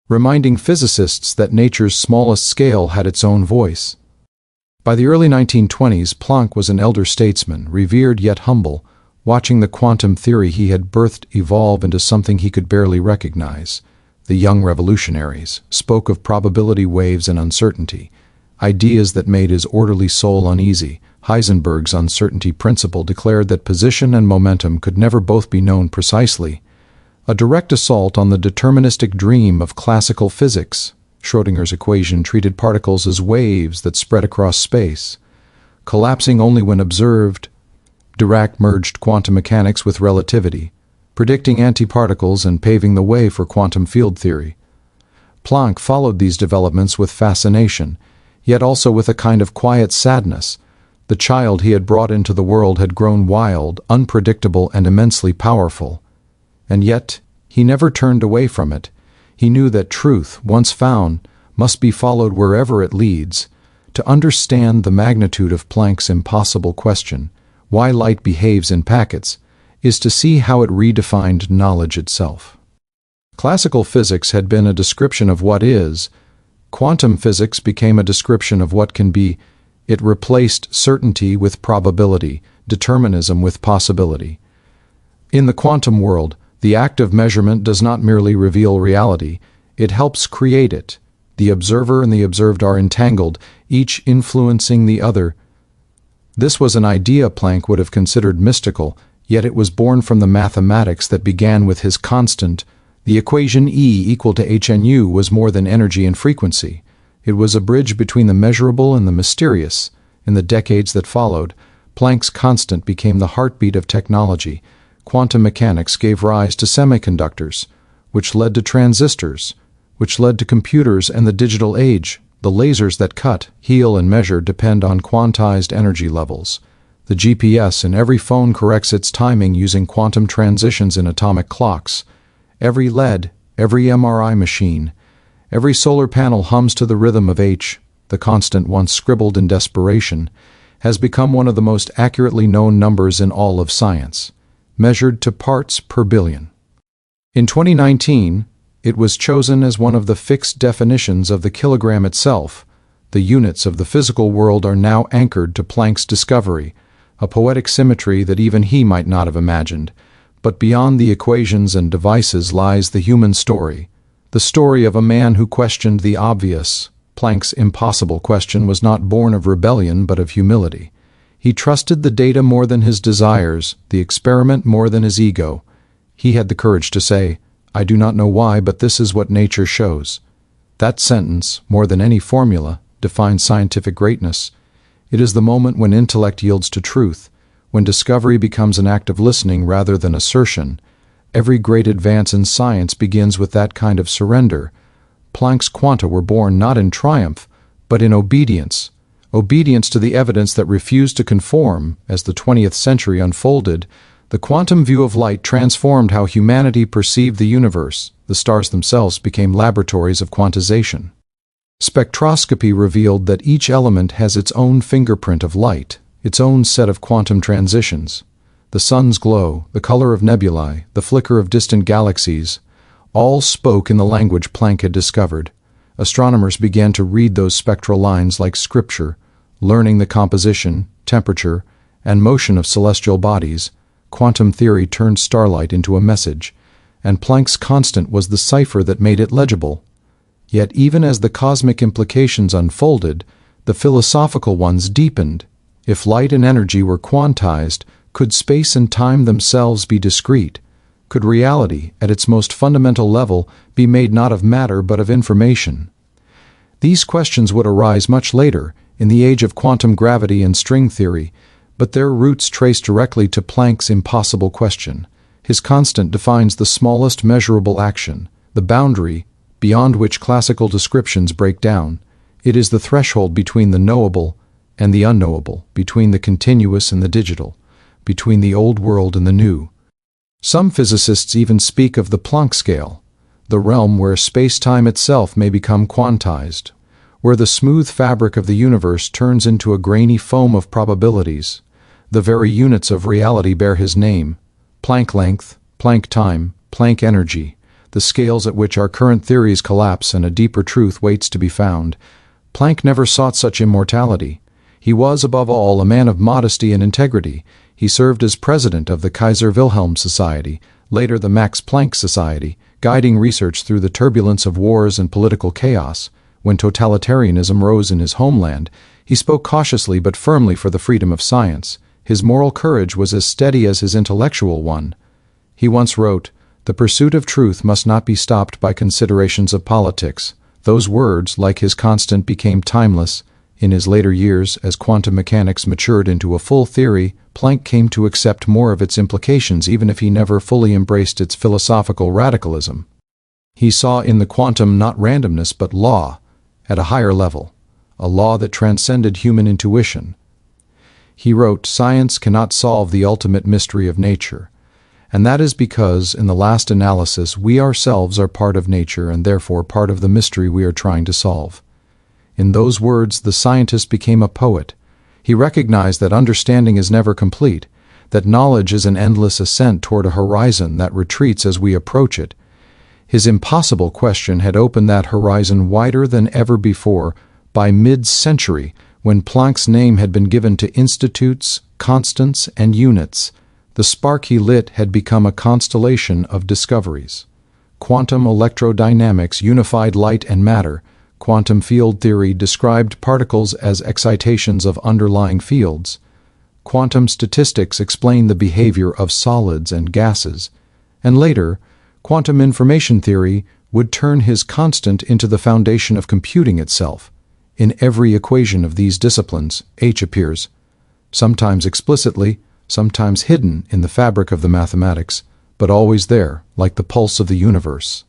reminding physicists that nature's smallest scale had its own voice. By the early 1920s, Planck was an elder statesman, revered yet humble, watching the quantum theory he had birthed evolve into something he could barely recognize. The young revolutionaries spoke of probability waves and uncertainty, ideas that made his orderly soul uneasy. Heisenberg's uncertainty principle declared that position and momentum could never both be known precisely, a direct assault on the deterministic dream of classical physics. Schrödinger's equation treated particles as waves that spread across space, collapsing only when observed. Dirac merged quantum mechanics with relativity, predicting antiparticles and paving the way for quantum field theory. Planck followed these developments with fascination, yet also with a kind of quiet sadness. The child he had brought into the world had grown wild, unpredictable, and immensely powerful. And yet, he never turned away from it. He knew that truth, once found, must be followed wherever it leads. To understand the magnitude of Planck's impossible question, why light behaves in packets, is to see how it redefined knowledge itself. Classical physics had been a description of what is. Quantum physics became a description of what can be. It replaced certainty with probability, determinism with possibility. In the quantum world, the act of measurement does not merely reveal reality, it helps create it. The observer and the observed are entangled, each influencing the other. This was an idea Planck would have considered mystical, yet it was born from the mathematics that began with his constant. The equation E equal to hnu was more than energy and frequency. It was a bridge between the measurable and the mysterious. In the decades that followed, Planck's constant became the heartbeat of technology. Quantum mechanics gave rise to semiconductors, which led to transistors, which led to computers and the digital age. The lasers that cut, heal, and measure depend on quantized energy levels. The GPS in every phone corrects its timing using quantum transitions in atomic clocks. Every LED, every MRI machine, every solar panel hums to the rhythm of H. The constant, once scribbled in desperation, has become one of the most accurately known numbers in all of science, measured to parts per billion. In 2019, it was chosen as one of the fixed definitions of the kilogram itself. The units of the physical world are now anchored to Planck's discovery, a poetic symmetry that even he might not have imagined. But beyond the equations and devices lies the human story, the story of a man who questioned the obvious. Planck's impossible question was not born of rebellion but of humility. He trusted the data more than his desires, the experiment more than his ego. He had the courage to say, "I do not know why, but this is what nature shows." That sentence, more than any formula, defines scientific greatness. It is the moment when intellect yields to truth, when discovery becomes an act of listening rather than assertion. Every great advance in science begins with that kind of surrender. Planck's quanta were born not in triumph, but in obedience. Obedience to the evidence that refused to conform. As the 20th century unfolded, the quantum view of light transformed how humanity perceived the universe. The stars themselves became laboratories of quantization. Spectroscopy revealed that each element has its own fingerprint of light, its own set of quantum transitions. The sun's glow, the color of nebulae, the flicker of distant galaxies, all spoke in the language Planck had discovered. Astronomers began to read those spectral lines like scripture, learning the composition, temperature, and motion of celestial bodies. Quantum theory turned starlight into a message, and Planck's constant was the cipher that made it legible. Yet even as the cosmic implications unfolded, the philosophical ones deepened. If light and energy were quantized, could space and time themselves be discrete? Could reality, at its most fundamental level, be made not of matter but of information? These questions would arise much later, in the age of quantum gravity and string theory, but their roots trace directly to Planck's impossible question. His constant defines the smallest measurable action, the boundary beyond which classical descriptions break down. It is the threshold between the knowable and the unknowable, between the continuous and the digital, between the old world and the new. Some physicists even speak of the Planck scale, the realm where space-time itself may become quantized, where the smooth fabric of the universe turns into a grainy foam of probabilities. The very units of reality bear his name: Planck length, Planck time, Planck energy, the scales at which our current theories collapse and a deeper truth waits to be found. Planck never sought such immortality. He was, above all, a man of modesty and integrity. He served as president of the Kaiser Wilhelm Society, later the Max Planck Society, guiding research through the turbulence of wars and political chaos. When totalitarianism rose in his homeland, he spoke cautiously but firmly for the freedom of science. His moral courage was as steady as his intellectual one. He once wrote, "The pursuit of truth must not be stopped by considerations of politics." Those words, like his constant, became timeless. In his later years, as quantum mechanics matured into a full theory, Planck came to accept more of its implications even if he never fully embraced its philosophical radicalism. He saw in the quantum not randomness but law, at a higher level, a law that transcended human intuition. He wrote, "Science cannot solve the ultimate mystery of nature, and that is because, in the last analysis, we ourselves are part of nature and therefore part of the mystery we are trying to solve." In those words, the scientist became a poet. He recognized that understanding is never complete, that knowledge is an endless ascent toward a horizon that retreats as we approach it. His impossible question had opened that horizon wider than ever before. By mid-century, when Planck's name had been given to institutes, constants, and units, the spark he lit had become a constellation of discoveries. Quantum electrodynamics unified light and matter. Quantum field theory described particles as excitations of underlying fields. Quantum statistics explained the behavior of solids and gases. And later, quantum information theory would turn his constant into the foundation of computing itself. In every equation of these disciplines, H appears, sometimes explicitly, sometimes hidden in the fabric of the mathematics, but always there, like the pulse of the universe.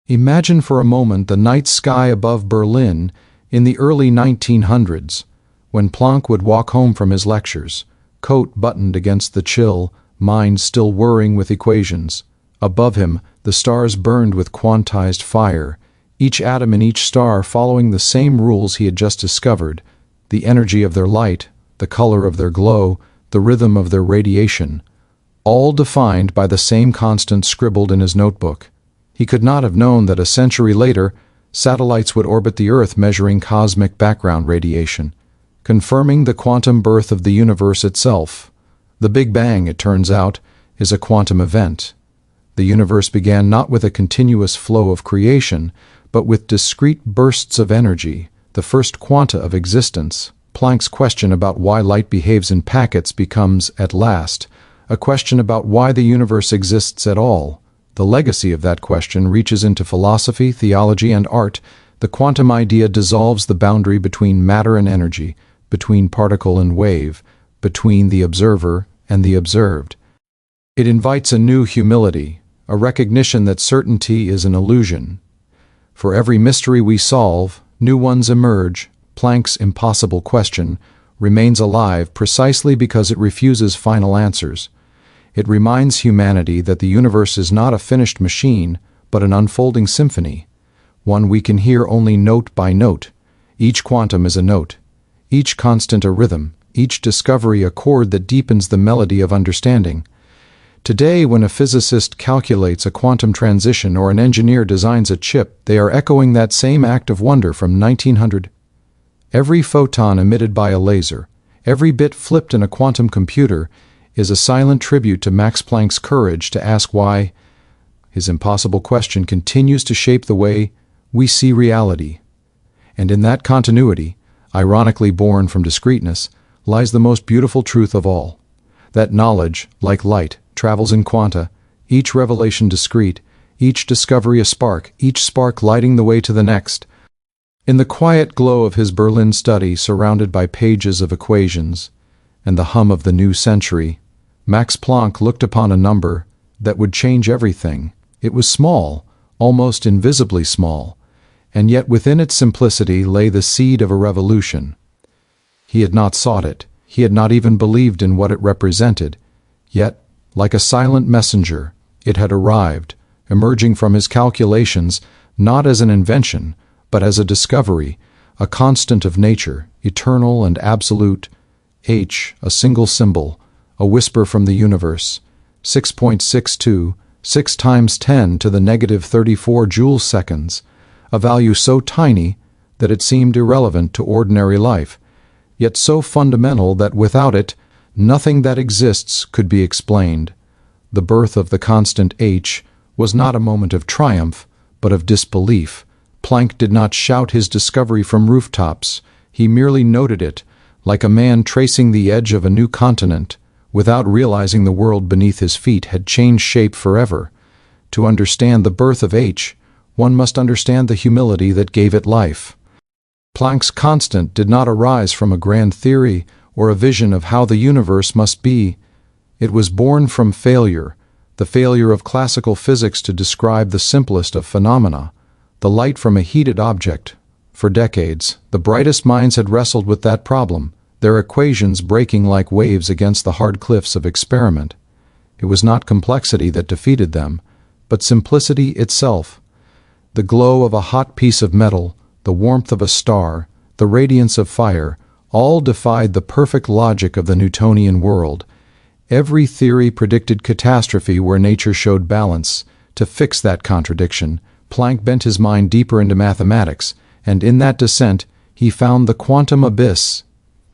Imagine for a moment the night sky above Berlin in the early 1900s, when Planck would walk home from his lectures, coat buttoned against the chill, mind still whirring with equations. Above him, the stars burned with quantized fire, each atom in each star following the same rules he had just discovered: the energy of their light, the color of their glow, the rhythm of their radiation, all defined by the same constant scribbled in his notebook. He could not have known that a century later, satellites would orbit the Earth measuring cosmic background radiation, confirming the quantum birth of the universe itself. The Big Bang, it turns out, is a quantum event. The universe began not with a continuous flow of creation, but with discrete bursts of energy, the first quanta of existence. Planck's question about why light behaves in packets becomes, at last, a question about why the universe exists at all. The legacy of that question reaches into philosophy, theology, and art. The quantum idea dissolves the boundary between matter and energy, between particle and wave, between the observer and the observed. It invites a new humility, a recognition that certainty is an illusion. For every mystery we solve, new ones emerge. Planck's impossible question remains alive precisely because it refuses final answers. It reminds humanity that the universe is not a finished machine, but an unfolding symphony, one we can hear only note by note. Each quantum is a note, each constant a rhythm, each discovery a chord that deepens the melody of understanding. Today, when a physicist calculates a quantum transition or an engineer designs a chip, they are echoing that same act of wonder from 1900. Every photon emitted by a laser, every bit flipped in a quantum computer, is a silent tribute to Max Planck's courage to ask why. His impossible question continues to shape the way we see reality. And in that continuity, ironically born from discreteness, lies the most beautiful truth of all. That knowledge, like light, travels in quanta, each revelation discrete, each discovery a spark, each spark lighting the way to the next. In the quiet glow of his Berlin study, surrounded by pages of equations and the hum of the new century, Max Planck looked upon a number that would change everything. It was small, almost invisibly small, and yet within its simplicity lay the seed of a revolution. He had not sought it, he had not even believed in what it represented, yet, like a silent messenger, it had arrived, emerging from his calculations not as an invention, but as a discovery, a constant of nature, eternal and absolute. H, a single symbol, a whisper from the universe, 6.62, 6 times 10 to the negative 34 joule seconds, a value so tiny that it seemed irrelevant to ordinary life, yet so fundamental that without it, nothing that exists could be explained. The birth of the constant H was not a moment of triumph, but of disbelief. Planck did not shout his discovery from rooftops. He merely noted it, like a man tracing the edge of a new continent, without realizing the world beneath his feet had changed shape forever. To understand the birth of H, one must understand the humility that gave it life. Planck's constant did not arise from a grand theory or a vision of how the universe must be. It was born from failure, the failure of classical physics to describe the simplest of phenomena, the light from a heated object. For decades, the brightest minds had wrestled with that problem, their equations breaking like waves against the hard cliffs of experiment. It was not complexity that defeated them, but simplicity itself. The glow of a hot piece of metal, the warmth of a star, the radiance of fire, all defied the perfect logic of the Newtonian world. Every theory predicted catastrophe where nature showed balance. To fix that contradiction, Planck bent his mind deeper into mathematics, and in that descent he found the quantum abyss.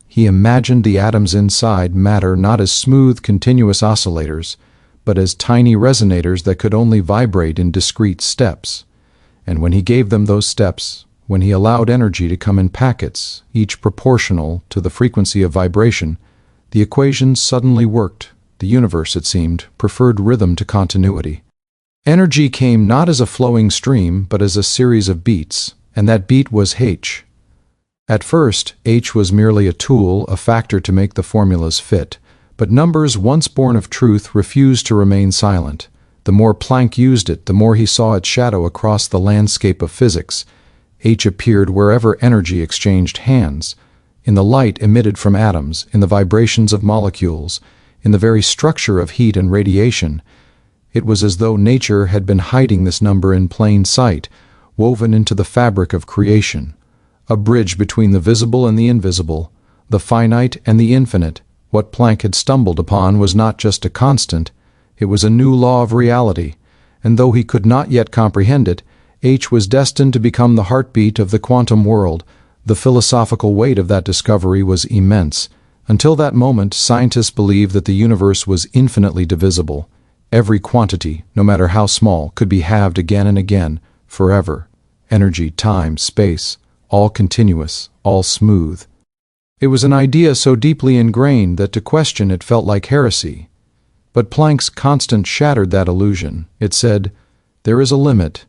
He imagined the atoms inside matter not as smooth, continuous oscillators, but as tiny resonators that could only vibrate in discrete steps. And when he gave them those steps, when he allowed energy to come in packets, each proportional to the frequency of vibration, the equations suddenly worked. The universe, it seemed, preferred rhythm to continuity. Energy came not as a flowing stream, but as a series of beats, and that beat was H. At first, H was merely a tool, a factor to make the formulas fit, but numbers once born of truth refused to remain silent. The more Planck used it, the more he saw its shadow across the landscape of physics. H appeared wherever energy exchanged hands, in the light emitted from atoms, in the vibrations of molecules, in the very structure of heat and radiation. It was as though nature had been hiding this number in plain sight, woven into the fabric of creation, a bridge between the visible and the invisible, the finite and the infinite. What Planck had stumbled upon was not just a constant, it was a new law of reality, and though he could not yet comprehend it, H was destined to become the heartbeat of the quantum world. The philosophical weight of that discovery was immense. Until that moment, scientists believed that the universe was infinitely divisible. Every quantity, no matter how small, could be halved again and again, forever. Energy, time, space, all continuous, all smooth. It was an idea so deeply ingrained that to question it felt like heresy. But Planck's constant shattered that illusion. It said, "There is a limit.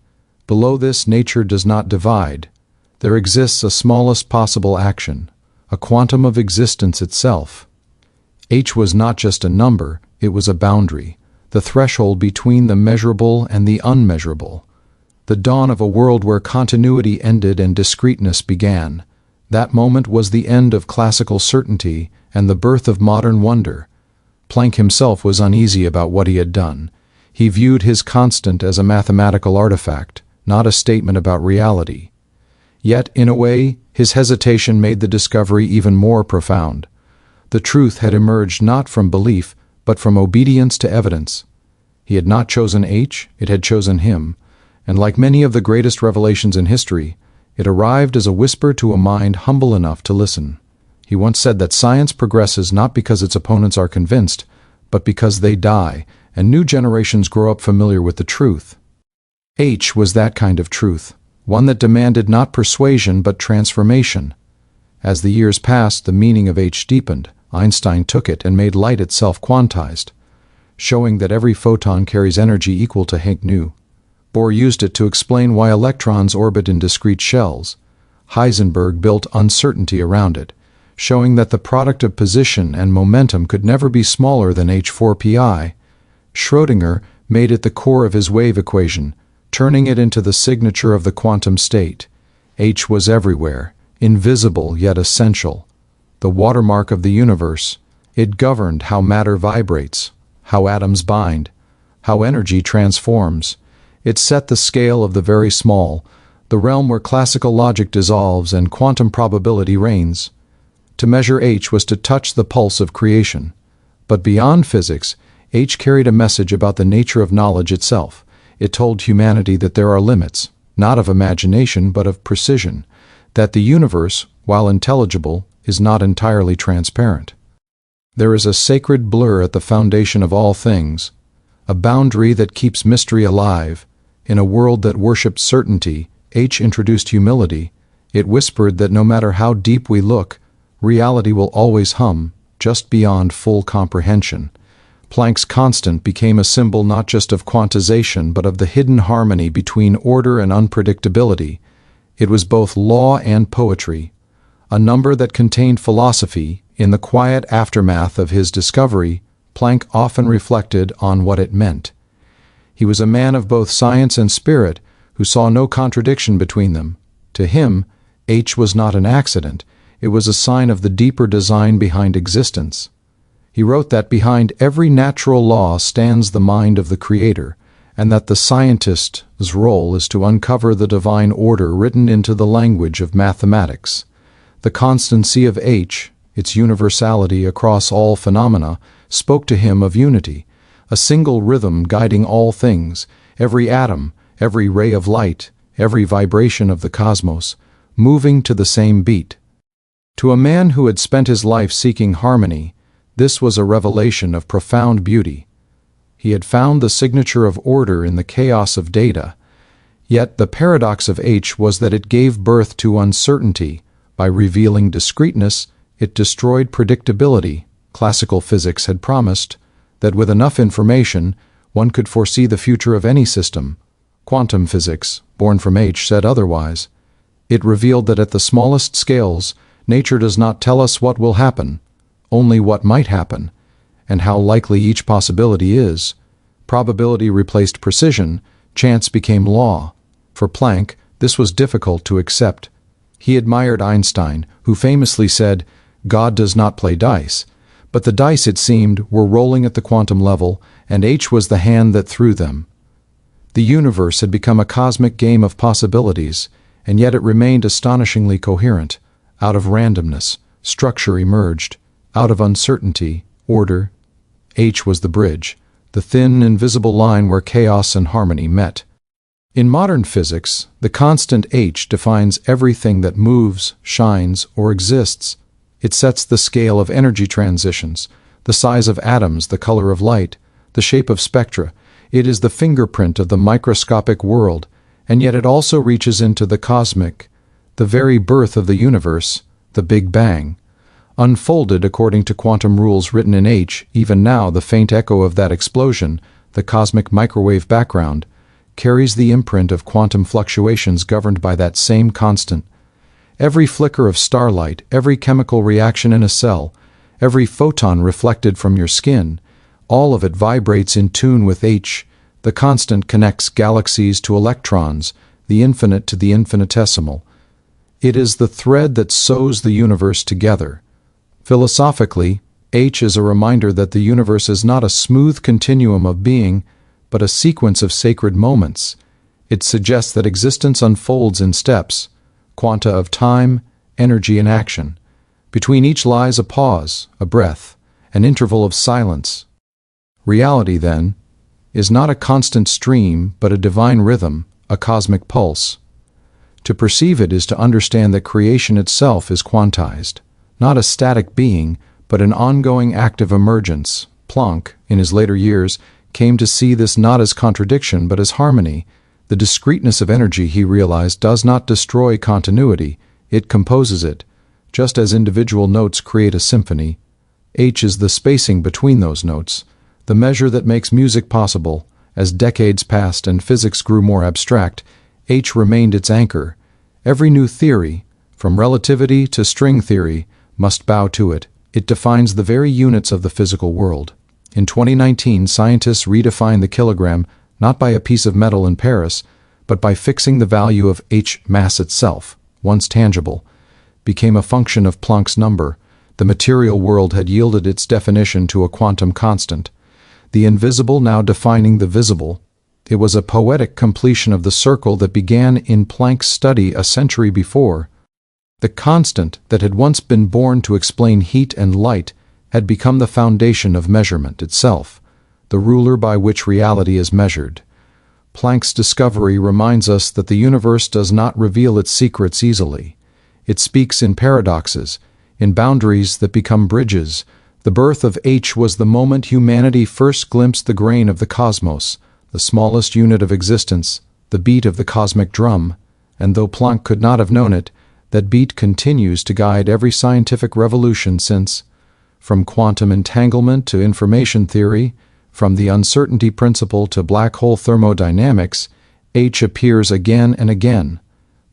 Below this, nature does not divide. there exists a smallest possible action, a quantum of existence itself. H was not just a number, it was a boundary, the threshold between the measurable and the unmeasurable. The dawn of a world where continuity ended and discreteness began. That moment was the end of classical certainty and the birth of modern wonder. Planck himself was uneasy about what he had done. He viewed his constant as a mathematical artifact, not a statement about reality. Yet, in a way, his hesitation made the discovery even more profound. The truth had emerged not from belief, but from obedience to evidence. He had not chosen H, it had chosen him, and like many of the greatest revelations in history, it arrived as a whisper to a mind humble enough to listen. He once said that science progresses not because its opponents are convinced, but because they die, and new generations grow up familiar with the truth. H was that kind of truth, one that demanded not persuasion but transformation. As the years passed, the meaning of H deepened. Einstein took it and made light itself quantized, showing that every photon carries energy equal to Hink nu. Bohr used it to explain why electrons orbit in discrete shells. Heisenberg built uncertainty around it, showing that the product of position and momentum could never be smaller than h4πi. Schrödinger made it the core of his wave equation, turning it into the signature of the quantum state. H was everywhere, invisible yet essential. The watermark of the universe. It governed how matter vibrates, how atoms bind, how energy transforms. It set the scale of the very small, the realm where classical logic dissolves and quantum probability reigns. To measure H was to touch the pulse of creation. But beyond physics, H carried a message about the nature of knowledge itself. It told humanity that there are limits, not of imagination but of precision, that the universe, while intelligible, is not entirely transparent. There is a sacred blur at the foundation of all things, a boundary that keeps mystery alive. In a world that worshipped certainty, H introduced humility. It whispered that no matter how deep we look, reality will always hum, just beyond full comprehension. Planck's constant became a symbol not just of quantization but of the hidden harmony between order and unpredictability. It was both law and poetry, a number that contained philosophy. In the quiet aftermath of his discovery, Planck often reflected on what it meant. He was a man of both science and spirit who saw no contradiction between them. To him, H was not an accident, it was a sign of the deeper design behind existence. He wrote that behind every natural law stands the mind of the Creator, and that the scientist's role is to uncover the divine order written into the language of mathematics. The constancy of H, its universality across all phenomena, spoke to him of unity, a single rhythm guiding all things, every atom, every ray of light, every vibration of the cosmos, moving to the same beat. To a man who had spent his life seeking harmony, this was a revelation of profound beauty. He had found the signature of order in the chaos of data. Yet the paradox of H was that it gave birth to uncertainty. By revealing discreteness, it destroyed predictability. Classical physics had promised that with enough information, one could foresee the future of any system. Quantum physics, born from H, said otherwise. It revealed that at the smallest scales, nature does not tell us what will happen, only what might happen, and how likely each possibility is. Probability replaced precision, chance became law. For Planck, this was difficult to accept. He admired Einstein, who famously said, "God does not play dice." But the dice, it seemed, were rolling at the quantum level, and H was the hand that threw them. The universe had become a cosmic game of possibilities, and yet it remained astonishingly coherent. Out of randomness, structure emerged. Out of uncertainty, order. H was the bridge, the thin, invisible line where chaos and harmony met. In modern physics, the constant H defines everything that moves, shines, or exists. It sets the scale of energy transitions, the size of atoms, the color of light, the shape of spectra. It is the fingerprint of the microscopic world, and yet it also reaches into the cosmic, the very birth of the universe, the Big Bang. Unfolded according to quantum rules written in H, even now the faint echo of that explosion, the cosmic microwave background, carries the imprint of quantum fluctuations governed by that same constant. Every flicker of starlight, every chemical reaction in a cell, every photon reflected from your skin, all of it vibrates in tune with H. The constant connects galaxies to electrons, the infinite to the infinitesimal. It is the thread that sews the universe together. Philosophically, H is a reminder that the universe is not a smooth continuum of being, but a sequence of sacred moments. It suggests that existence unfolds in steps, quanta of time, energy, and action. Between each lies a pause, a breath, an interval of silence. Reality, then, is not a constant stream, but a divine rhythm, a cosmic pulse. To perceive it is to understand that creation itself is quantized, not a static being, but an ongoing active emergence. Planck, in his later years, came to see this not as contradiction but as harmony. The discreteness of energy, he realized, does not destroy continuity, it composes it. Just as individual notes create a symphony, H is the spacing between those notes, the measure that makes music possible. As decades passed and physics grew more abstract, H remained its anchor. Every new theory, from relativity to string theory, must bow to it. It defines the very units of the physical world. In 2019, scientists redefined the kilogram not by a piece of metal in Paris, but by fixing the value of H. Mass itself, once tangible, became a function of Planck's number. The material world had yielded its definition to a quantum constant, the invisible now defining the visible. It was a poetic completion of the circle that began in Planck's study a century before. The constant that had once been born to explain heat and light had become the foundation of measurement itself, the ruler by which reality is measured. Planck's discovery reminds us that the universe does not reveal its secrets easily. It speaks in paradoxes, in boundaries that become bridges. The birth of H was the moment humanity first glimpsed the grain of the cosmos, the smallest unit of existence, the beat of the cosmic drum. And though Planck could not have known it, that beat continues to guide every scientific revolution since. From quantum entanglement to information theory, from the uncertainty principle to black hole thermodynamics, H appears again and again.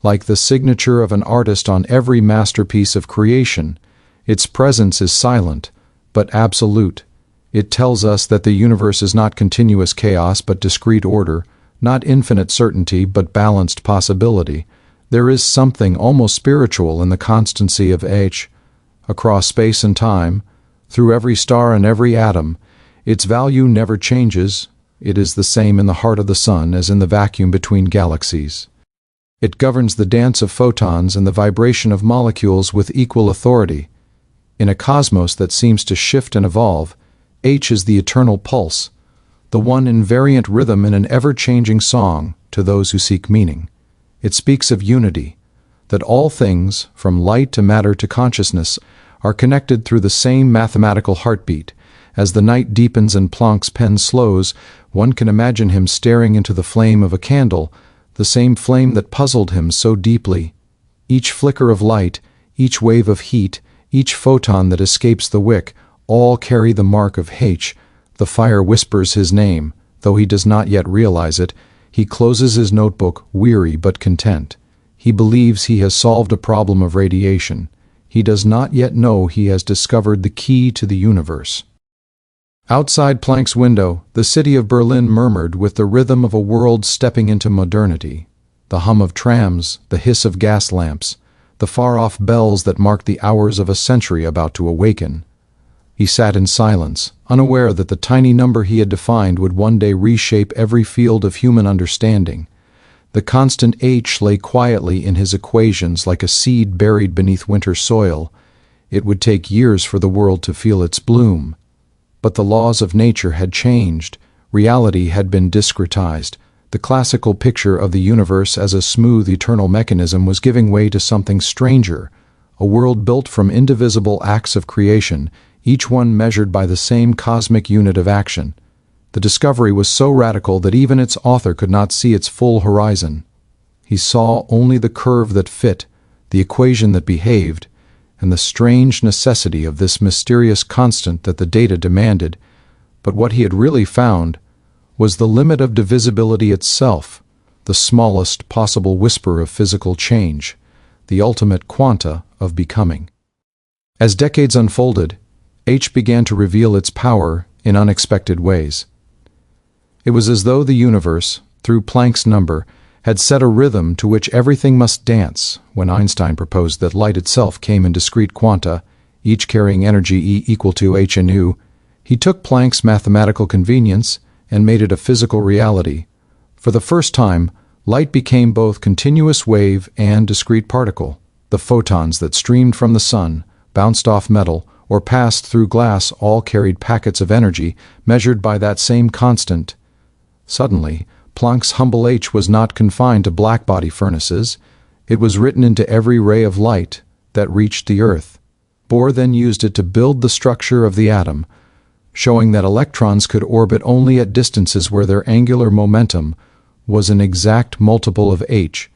Like the signature of an artist on every masterpiece of creation, its presence is silent, but absolute. It tells us that the universe is not continuous chaos but discrete order, not infinite certainty but balanced possibility. There is something almost spiritual in the constancy of H. Across space and time, through every star and every atom, its value never changes. It is the same in the heart of the sun as in the vacuum between galaxies. It governs the dance of photons and the vibration of molecules with equal authority. In a cosmos that seems to shift and evolve, H is the eternal pulse, the one invariant rhythm in an ever-changing song to those who seek meaning. It speaks of unity, that all things, from light to matter to consciousness, are connected through the same mathematical heartbeat. As the night deepens and Planck's pen slows, one can imagine him staring into the flame of a candle, the same flame that puzzled him so deeply. Each flicker of light, each wave of heat, each photon that escapes the wick, all carry the mark of H. The fire whispers his name, though he does not yet realize it. He closes his notebook, weary but content. He believes he has solved a problem of radiation. He does not yet know he has discovered the key to the universe. Outside Planck's window, the city of Berlin murmured with the rhythm of a world stepping into modernity. The hum of trams, the hiss of gas lamps, the far-off bells that marked the hours of a century about to awaken. He sat in silence, unaware that the tiny number he had defined would one day reshape every field of human understanding. The constant H lay quietly in his equations like a seed buried beneath winter soil. It would take years for the world to feel its bloom. But the laws of nature had changed. Reality had been discretized. The classical picture of the universe as a smooth, eternal mechanism was giving way to something stranger, a world built from indivisible acts of creation, each one measured by the same cosmic unit of action. The discovery was so radical that even its author could not see its full horizon. He saw only the curve that fit, the equation that behaved, and the strange necessity of this mysterious constant that the data demanded. But what he had really found was the limit of divisibility itself, the smallest possible whisper of physical change. the ultimate quanta of becoming. As decades unfolded, H began to reveal its power in unexpected ways. It was as though the universe, through Planck's number, had set a rhythm to which everything must dance. When Einstein proposed that light itself came in discrete quanta, each carrying energy E equal to h nu, he took Planck's mathematical convenience and made it a physical reality. For the first time, light became both continuous wave and discrete particle. The photons that streamed from the sun, bounced off metal, or passed through glass all carried packets of energy measured by that same constant. Suddenly, Planck's humble H was not confined to blackbody furnaces. It was written into every ray of light that reached the Earth. Bohr then used it to build the structure of the atom, showing that electrons could orbit only at distances where their angular momentum was an exact multiple of h,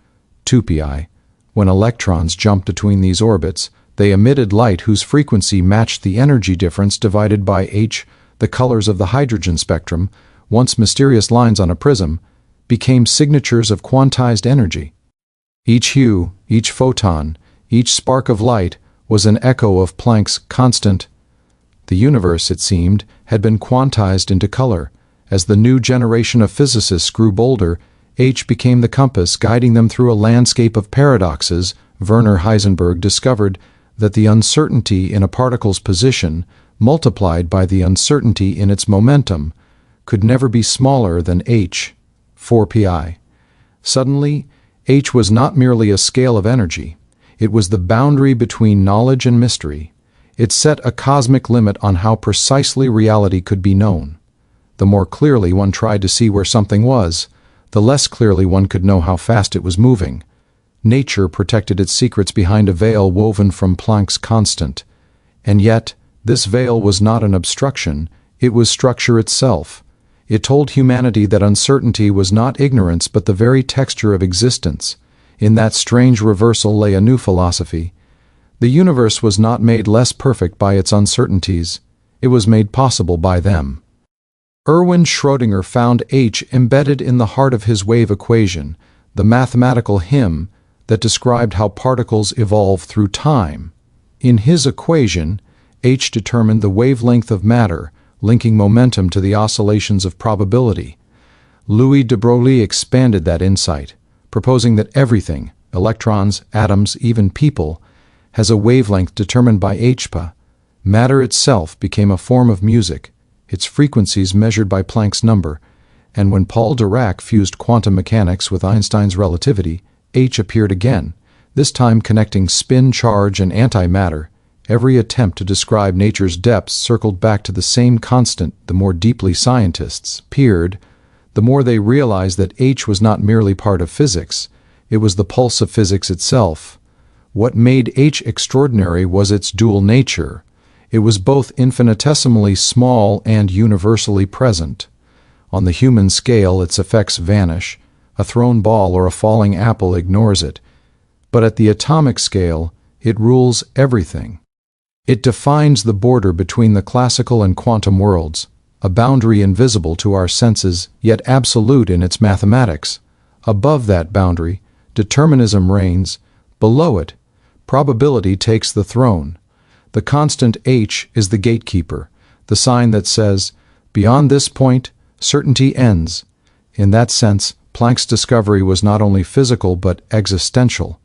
2pi. When electrons jumped between these orbits, they emitted light whose frequency matched the energy difference divided by h. The colors of the hydrogen spectrum, once mysterious lines on a prism, became signatures of quantized energy. Each hue, each photon, each spark of light was an echo of Planck's constant. The universe, it seemed, had been quantized into color. As the new generation of physicists grew bolder, H became the compass guiding them through a landscape of paradoxes. Werner Heisenberg discovered that the uncertainty in a particle's position, multiplied by the uncertainty in its momentum, could never be smaller than h, 4pi. Suddenly, h was not merely a scale of energy. It was the boundary between knowledge and mystery. It set a cosmic limit on how precisely reality could be known. The more clearly one tried to see where something was, the less clearly one could know how fast it was moving. Nature protected its secrets behind a veil woven from Planck's constant. And yet, this veil was not an obstruction, it was structure itself. It told humanity that uncertainty was not ignorance but the very texture of existence. In that strange reversal lay a new philosophy. The universe was not made less perfect by its uncertainties, it was made possible by them. Erwin Schrödinger found H embedded in the heart of his wave equation, the mathematical hymn that described how particles evolve through time. In his equation, H determined the wavelength of matter, linking momentum to the oscillations of probability. Louis de Broglie expanded that insight, proposing that everything, electrons, atoms, even people, has a wavelength determined by hpa. Matter itself became a form of music, its frequencies measured by Planck's number, and when Paul Dirac fused quantum mechanics with Einstein's relativity, H appeared again, this time connecting spin, charge, and antimatter. Every attempt to describe nature's depths circled back to the same constant. The more deeply scientists peered, the more they realized that H was not merely part of physics, it was the pulse of physics itself. What made H extraordinary was its dual nature. It was both infinitesimally small and universally present. On the human scale, its effects vanish. A thrown ball or a falling apple ignores it. But at the atomic scale, it rules everything. It defines the border between the classical and quantum worlds, a boundary invisible to our senses, yet absolute in its mathematics. Above that boundary, determinism reigns. Below it, probability takes the throne. The constant H is the gatekeeper, the sign that says, beyond this point, certainty ends. In that sense, Planck's discovery was not only physical but existential.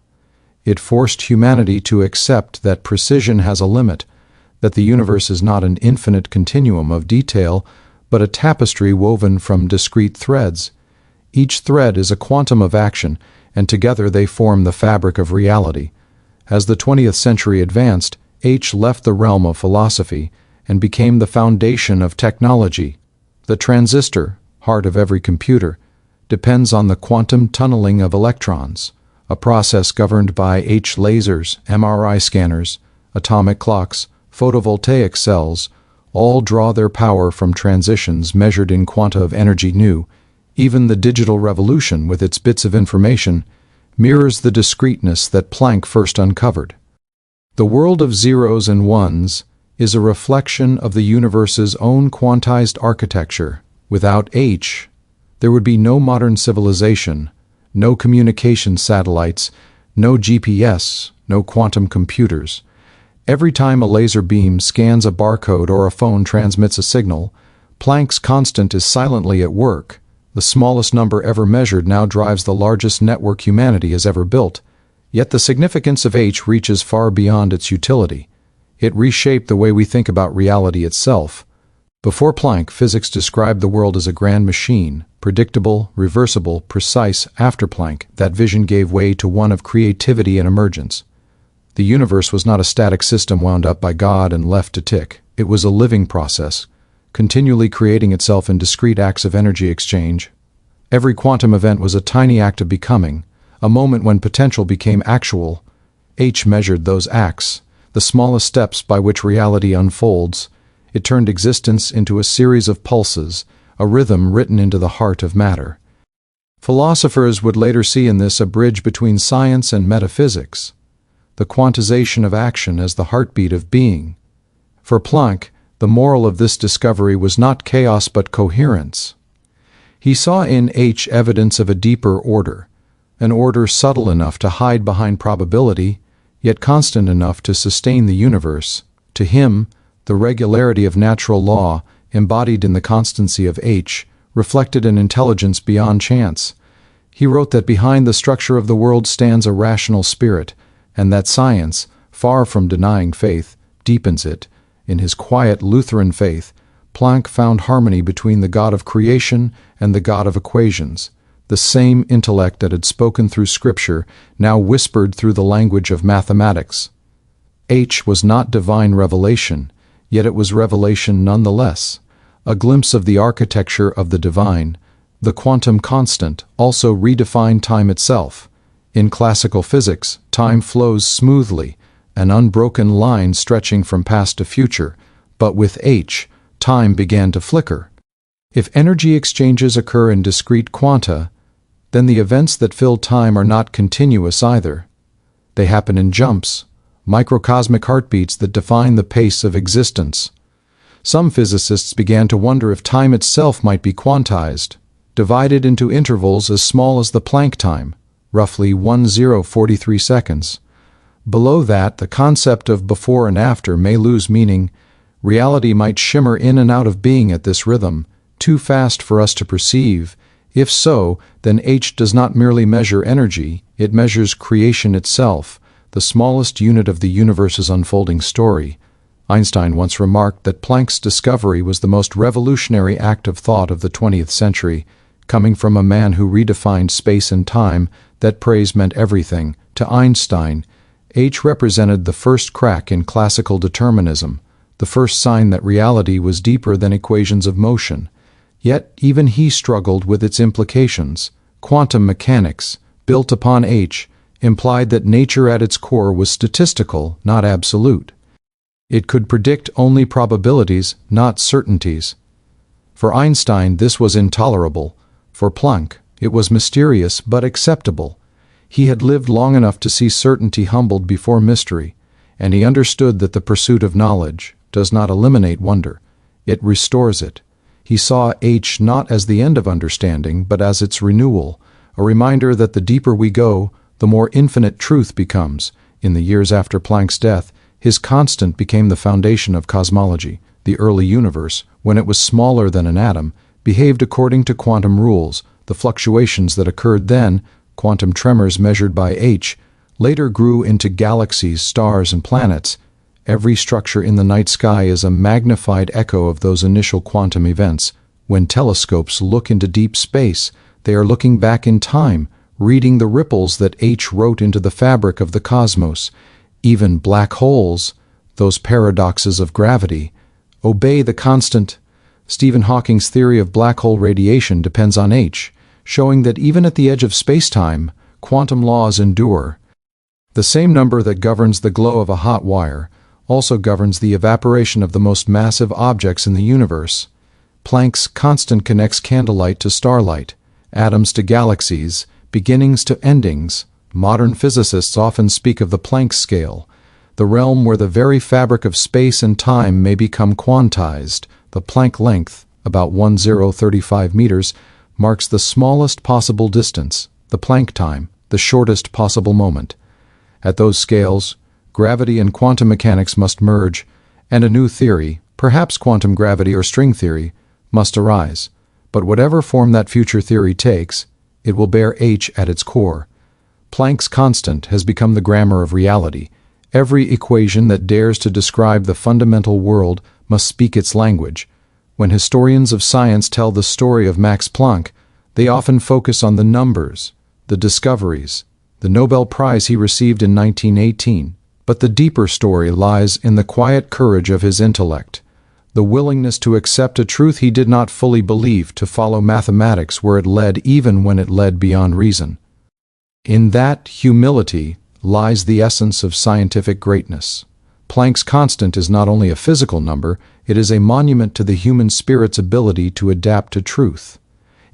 It forced humanity to accept that precision has a limit, that the universe is not an infinite continuum of detail, but a tapestry woven from discrete threads. Each thread is a quantum of action, and together they form the fabric of reality. As the 20th century advanced, H left the realm of philosophy and became the foundation of technology. The transistor, heart of every computer, depends on the quantum tunneling of electrons, a process governed by H lasers, MRI scanners, atomic clocks, photovoltaic cells, all draw their power from transitions measured in quanta of energy nu. Even the digital revolution, with its bits of information, mirrors the discreteness that Planck first uncovered. The world of zeros and ones is a reflection of the universe's own quantized architecture. Without H, there would be no modern civilization, no communication satellites, No GPS, no quantum computers. Every time a laser beam scans a barcode or a phone transmits a signal, Planck's constant is silently at work. The smallest number ever measured now drives the largest network humanity has ever built. Yet the significance of H reaches far beyond its utility. It reshaped the way we think about reality itself. Before Planck, physics described the world as a grand machine, predictable, reversible, precise. After Planck, that vision gave way to one of creativity and emergence. The universe was not a static system wound up by God and left to tick. It was a living process, continually creating itself in discrete acts of energy exchange. Every quantum event was a tiny act of becoming, a moment when potential became actual. H measured those acts, the smallest steps by which reality unfolds. It turned existence into a series of pulses, a rhythm written into the heart of matter. Philosophers would later see in this a bridge between science and metaphysics, the quantization of action as the heartbeat of being. For Planck, the moral of this discovery was not chaos but coherence. He saw in H evidence of a deeper order, an order subtle enough to hide behind probability, yet constant enough to sustain the universe. To him, the regularity of natural law, embodied in the constancy of H, reflected an intelligence beyond chance. He wrote that behind the structure of the world stands a rational spirit, and that science, far from denying faith, deepens it. In his quiet Lutheran faith, Planck found harmony between the God of creation and the God of equations. The same intellect that had spoken through Scripture now whispered through the language of mathematics. H was not divine revelation, yet it was revelation nonetheless, a glimpse of the architecture of the divine. The quantum constant also redefined time itself. In classical physics, time flows smoothly, an unbroken line stretching from past to future, but with H, time began to flicker. If energy exchanges occur in discrete quanta, then the events that fill time are not continuous either. They happen in jumps, microcosmic heartbeats that define the pace of existence. Some physicists began to wonder if time itself might be quantized, divided into intervals as small as the Planck time, roughly 1043 seconds. Below that, the concept of before and after may lose meaning. Reality might shimmer in and out of being at this rhythm, too fast for us to perceive. If so, then H does not merely measure energy, it measures creation itself, the smallest unit of the universe's unfolding story. Einstein once remarked that Planck's discovery was the most revolutionary act of thought of the 20th century. Coming from a man who redefined space and time, that praise meant everything. To Einstein, H represented the first crack in classical determinism, the first sign that reality was deeper than equations of motion. Yet even he struggled with its implications. Quantum mechanics, built upon H, implied that nature at its core was statistical, not absolute. It could predict only probabilities, not certainties. For Einstein, this was intolerable. For Planck, it was mysterious but acceptable. He had lived long enough to see certainty humbled before mystery, and he understood that the pursuit of knowledge does not eliminate wonder, it restores it. He saw H not as the end of understanding, but as its renewal, a reminder that the deeper we go, the more infinite truth becomes. In the years after Planck's death, his constant became the foundation of cosmology. The early universe, when it was smaller than an atom, behaved according to quantum rules. The fluctuations that occurred then, quantum tremors measured by H, later grew into galaxies, stars, and planets. Every structure in the night sky is a magnified echo of those initial quantum events. When telescopes look into deep space, they are looking back in time, reading the ripples that H wrote into the fabric of the cosmos. Even black holes, those paradoxes of gravity, obey the constant. Stephen Hawking's theory of black hole radiation depends on H, showing that even at the edge of space-time, quantum laws endure. The same number that governs the glow of a hot wire also governs the evaporation of the most massive objects in the universe. Planck's constant connects candlelight to starlight, atoms to galaxies, beginnings to endings. Modern physicists often speak of the Planck scale, the realm where the very fabric of space and time may become quantized. The Planck length, about 1035 meters, marks the smallest possible distance. The Planck time, the shortest possible moment. At those scales, gravity and quantum mechanics must merge, and a new theory, perhaps quantum gravity or string theory, must arise. But whatever form that future theory takes, it will bear H at its core. Planck's constant has become the grammar of reality. Every equation that dares to describe the fundamental world must speak its language. When historians of science tell the story of Max Planck, they often focus on the numbers, the discoveries, the Nobel Prize he received in 1918. But the deeper story lies in the quiet courage of his intellect, the willingness to accept a truth he did not fully believe, to follow mathematics where it led even when it led beyond reason. In that humility lies the essence of scientific greatness. Planck's constant is not only a physical number, it is a monument to the human spirit's ability to adapt to truth.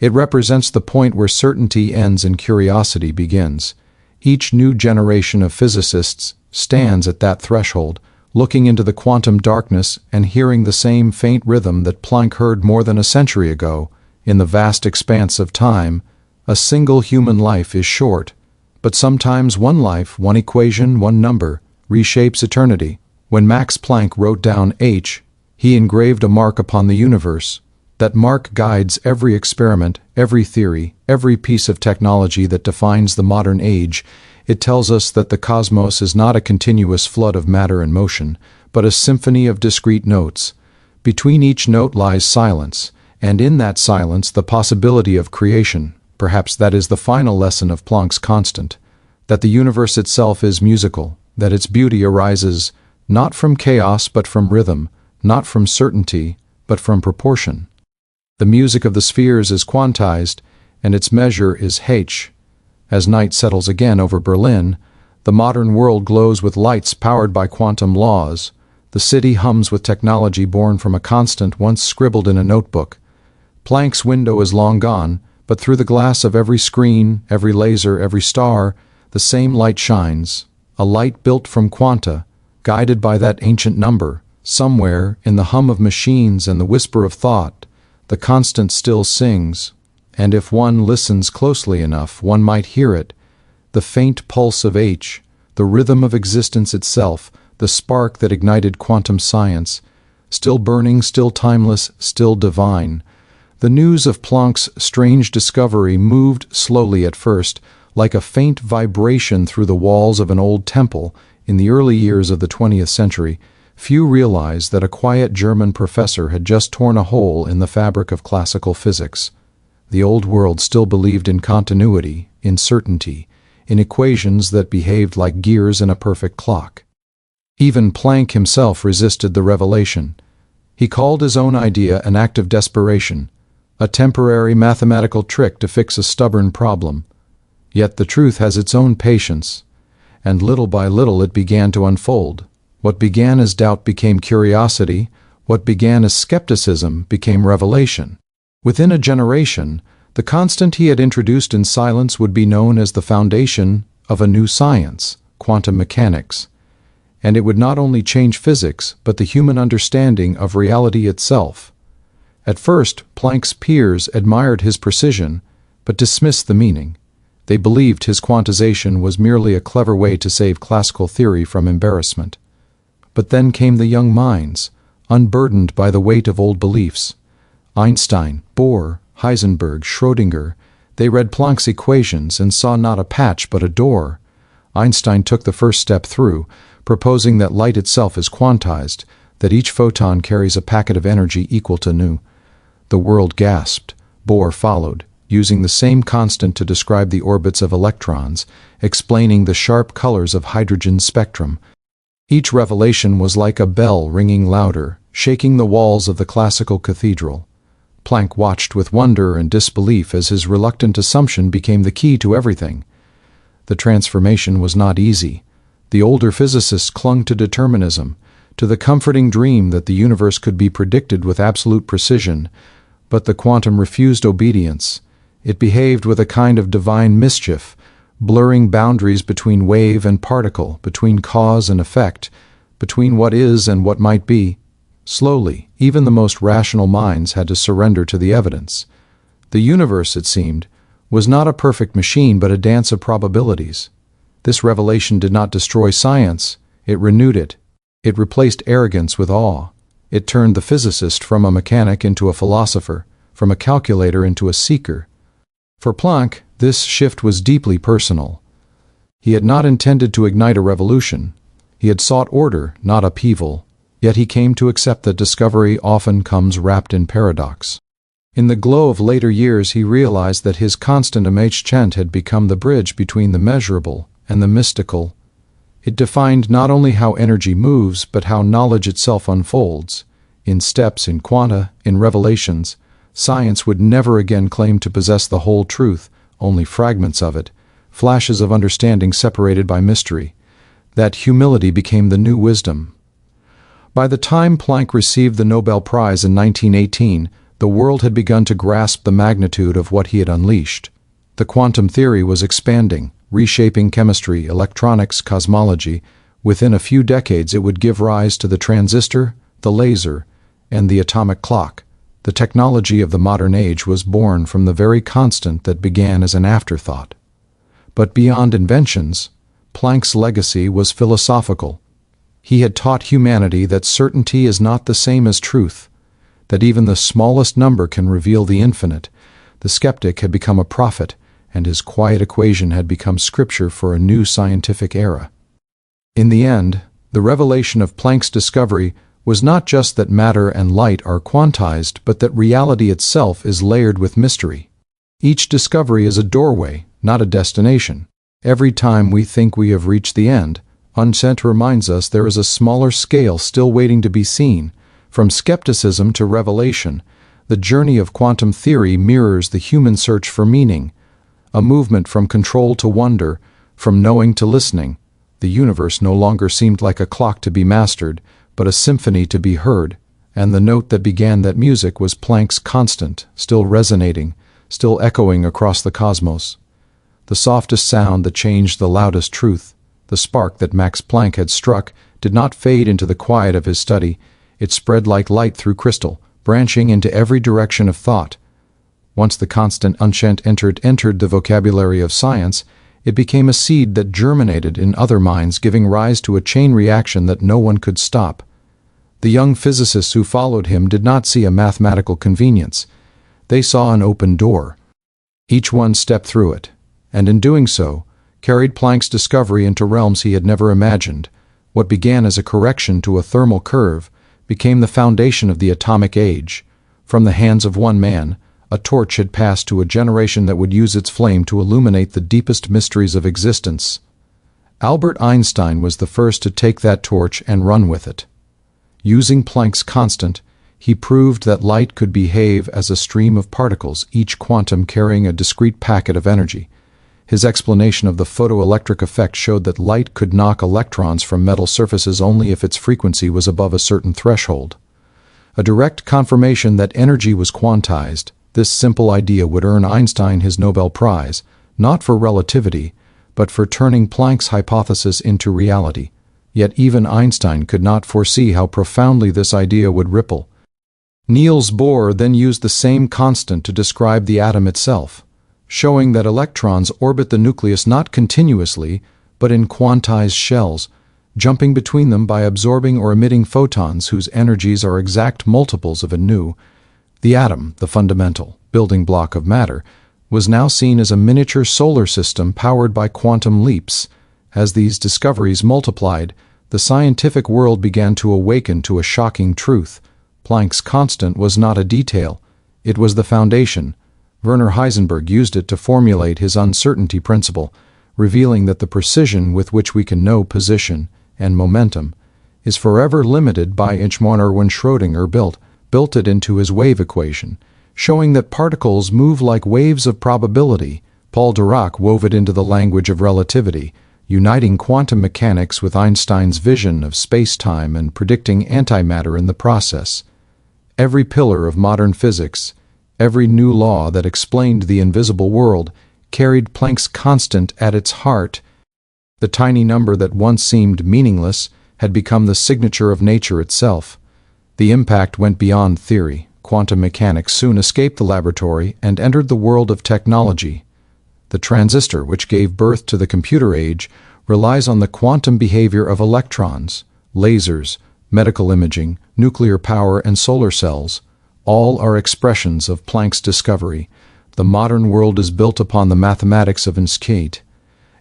It represents the point where certainty ends and curiosity begins. Each new generation of physicists stands at that threshold, looking into the quantum darkness and hearing the same faint rhythm that Planck heard more than a century ago. In the vast expanse of time, a single human life is short, but sometimes one life, one equation, one number, reshapes eternity. When Max Planck wrote down H, he engraved a mark upon the universe. That mark guides every experiment, every theory, every piece of technology that defines the modern age. It tells us that the cosmos is not a continuous flood of matter and motion, but a symphony of discrete notes. Between each note lies silence, and in that silence the possibility of creation. Perhaps that is the final lesson of Planck's constant, that the universe itself is musical, that its beauty arises not from chaos but from rhythm, not from certainty but from proportion. The music of the spheres is quantized, and its measure is H. As night settles again over Berlin, the modern world glows with lights powered by quantum laws. The city hums with technology born from a constant once scribbled in a notebook. Planck's window is long gone, but through the glass of every screen, every laser, every star, the same light shines, a light built from quanta, guided by that ancient number. Somewhere, in the hum of machines and the whisper of thought, the constant still sings, and if one listens closely enough, one might hear it, the faint pulse of H, the rhythm of existence itself, the spark that ignited quantum science, still burning, still timeless, still divine. The news of Planck's strange discovery moved slowly at first, like a faint vibration through the walls of an old temple. In the early years of the 20th century, few realized that a quiet German professor had just torn a hole in the fabric of classical physics. The old world still believed in continuity, in certainty, in equations that behaved like gears in a perfect clock. Even Planck himself resisted the revelation. He called his own idea an act of desperation, a temporary mathematical trick to fix a stubborn problem. Yet the truth has its own patience, and little by little it began to unfold. What began as doubt became curiosity. What began as skepticism became revelation. Within a generation, the constant he had introduced in silence would be known as the foundation of a new science, quantum mechanics. And it would not only change physics, but the human understanding of reality itself. At first, Planck's peers admired his precision, but dismissed the meaning. They believed his quantization was merely a clever way to save classical theory from embarrassment. But then came the young minds, unburdened by the weight of old beliefs. Einstein, Bohr, Heisenberg, Schrödinger, they read Planck's equations and saw not a patch but a door. Einstein took the first step through, proposing that light itself is quantized, that each photon carries a packet of energy equal to nu. The world gasped. Bohr followed, using the same constant to describe the orbits of electrons, explaining the sharp colors of hydrogen's spectrum. Each revelation was like a bell ringing louder, shaking the walls of the classical cathedral. Planck watched with wonder and disbelief as his reluctant assumption became the key to everything. The transformation was not easy. The older physicists clung to determinism, to the comforting dream that the universe could be predicted with absolute precision, but the quantum refused obedience. It behaved with a kind of divine mischief, blurring boundaries between wave and particle, between cause and effect, between what is and what might be. Slowly, even the most rational minds had to surrender to the evidence. The universe, it seemed, was not a perfect machine but a dance of probabilities. This revelation did not destroy science, it renewed it. It replaced arrogance with awe. It turned the physicist from a mechanic into a philosopher, from a calculator into a seeker. For Planck, this shift was deeply personal. He had not intended to ignite a revolution. He had sought order, not upheaval. Yet he came to accept that discovery often comes wrapped in paradox. In the glow of later years, he realized that his constant imagent had become the bridge between the measurable and the mystical. It defined not only how energy moves, but how knowledge itself unfolds. In steps, in quanta, in revelations, science would never again claim to possess the whole truth, only fragments of it, flashes of understanding separated by mystery. That humility became the new wisdom. By the time Planck received the Nobel Prize in 1918, the world had begun to grasp the magnitude of what he had unleashed. The quantum theory was expanding, reshaping chemistry, electronics, cosmology. Within a few decades, it would give rise to the transistor, the laser, and the atomic clock. The technology of the modern age was born from the very constant that began as an afterthought. But beyond inventions, Planck's legacy was philosophical. He had taught humanity that certainty is not the same as truth, that even the smallest number can reveal the infinite. The skeptic had become a prophet, and his quiet equation had become scripture for a new scientific era. In the end, the revelation of Planck's discovery was not just that matter and light are quantized, but that reality itself is layered with mystery. Each discovery is a doorway, not a destination. Every time we think we have reached the end, Einstein reminds us there is a smaller scale still waiting to be seen. From skepticism to revelation, the journey of quantum theory mirrors the human search for meaning, a movement from control to wonder, from knowing to listening. The universe no longer seemed like a clock to be mastered, but a symphony to be heard, and the note that began that music was Planck's constant, still resonating, still echoing across the cosmos. The softest sound that changed the loudest truth, the spark that Max Planck had struck, did not fade into the quiet of his study. It spread like light through crystal, branching into every direction of thought. Once the constant unchant entered the vocabulary of science, it became a seed that germinated in other minds, giving rise to a chain reaction that no one could stop. The young physicists who followed him did not see a mathematical convenience. They saw an open door. Each one stepped through it, and in doing so, carried Planck's discovery into realms he had never imagined. What began as a correction to a thermal curve became the foundation of the atomic age. From the hands of one man, a torch had passed to a generation that would use its flame to illuminate the deepest mysteries of existence. Albert Einstein was the first to take that torch and run with it. Using Planck's constant, he proved that light could behave as a stream of particles, each quantum carrying a discrete packet of energy. His explanation of the photoelectric effect showed that light could knock electrons from metal surfaces only if its frequency was above a certain threshold. A direct confirmation that energy was quantized. This simple idea would earn Einstein his Nobel Prize, not for relativity, but for turning Planck's hypothesis into reality. Yet even Einstein could not foresee how profoundly this idea would ripple. Niels Bohr then used the same constant to describe the atom itself, showing that electrons orbit the nucleus not continuously, but in quantized shells, jumping between them by absorbing or emitting photons whose energies are exact multiples of a nu. The atom, the fundamental building block of matter, was now seen as a miniature solar system powered by quantum leaps. As these discoveries multiplied, the scientific world began to awaken to a shocking truth. Planck's constant was not a detail, it was the foundation. Werner Heisenberg used it to formulate his uncertainty principle, revealing that the precision with which we can know position and momentum is forever limited by inchmoner. When Schrödinger built it into his wave equation, showing that particles move like waves of probability. Paul Dirac wove it into the language of relativity, uniting quantum mechanics with Einstein's vision of space-time and predicting antimatter in the process. Every pillar of modern physics, every new law that explained the invisible world, carried Planck's constant at its heart. The tiny number that once seemed meaningless had become the signature of nature itself. The impact went beyond theory. Quantum mechanics soon escaped the laboratory and entered the world of technology. The transistor, which gave birth to the computer age, relies on the quantum behavior of electrons, lasers, medical imaging, nuclear power, and solar cells. All are expressions of Planck's discovery. The modern world is built upon the mathematics of Einstein.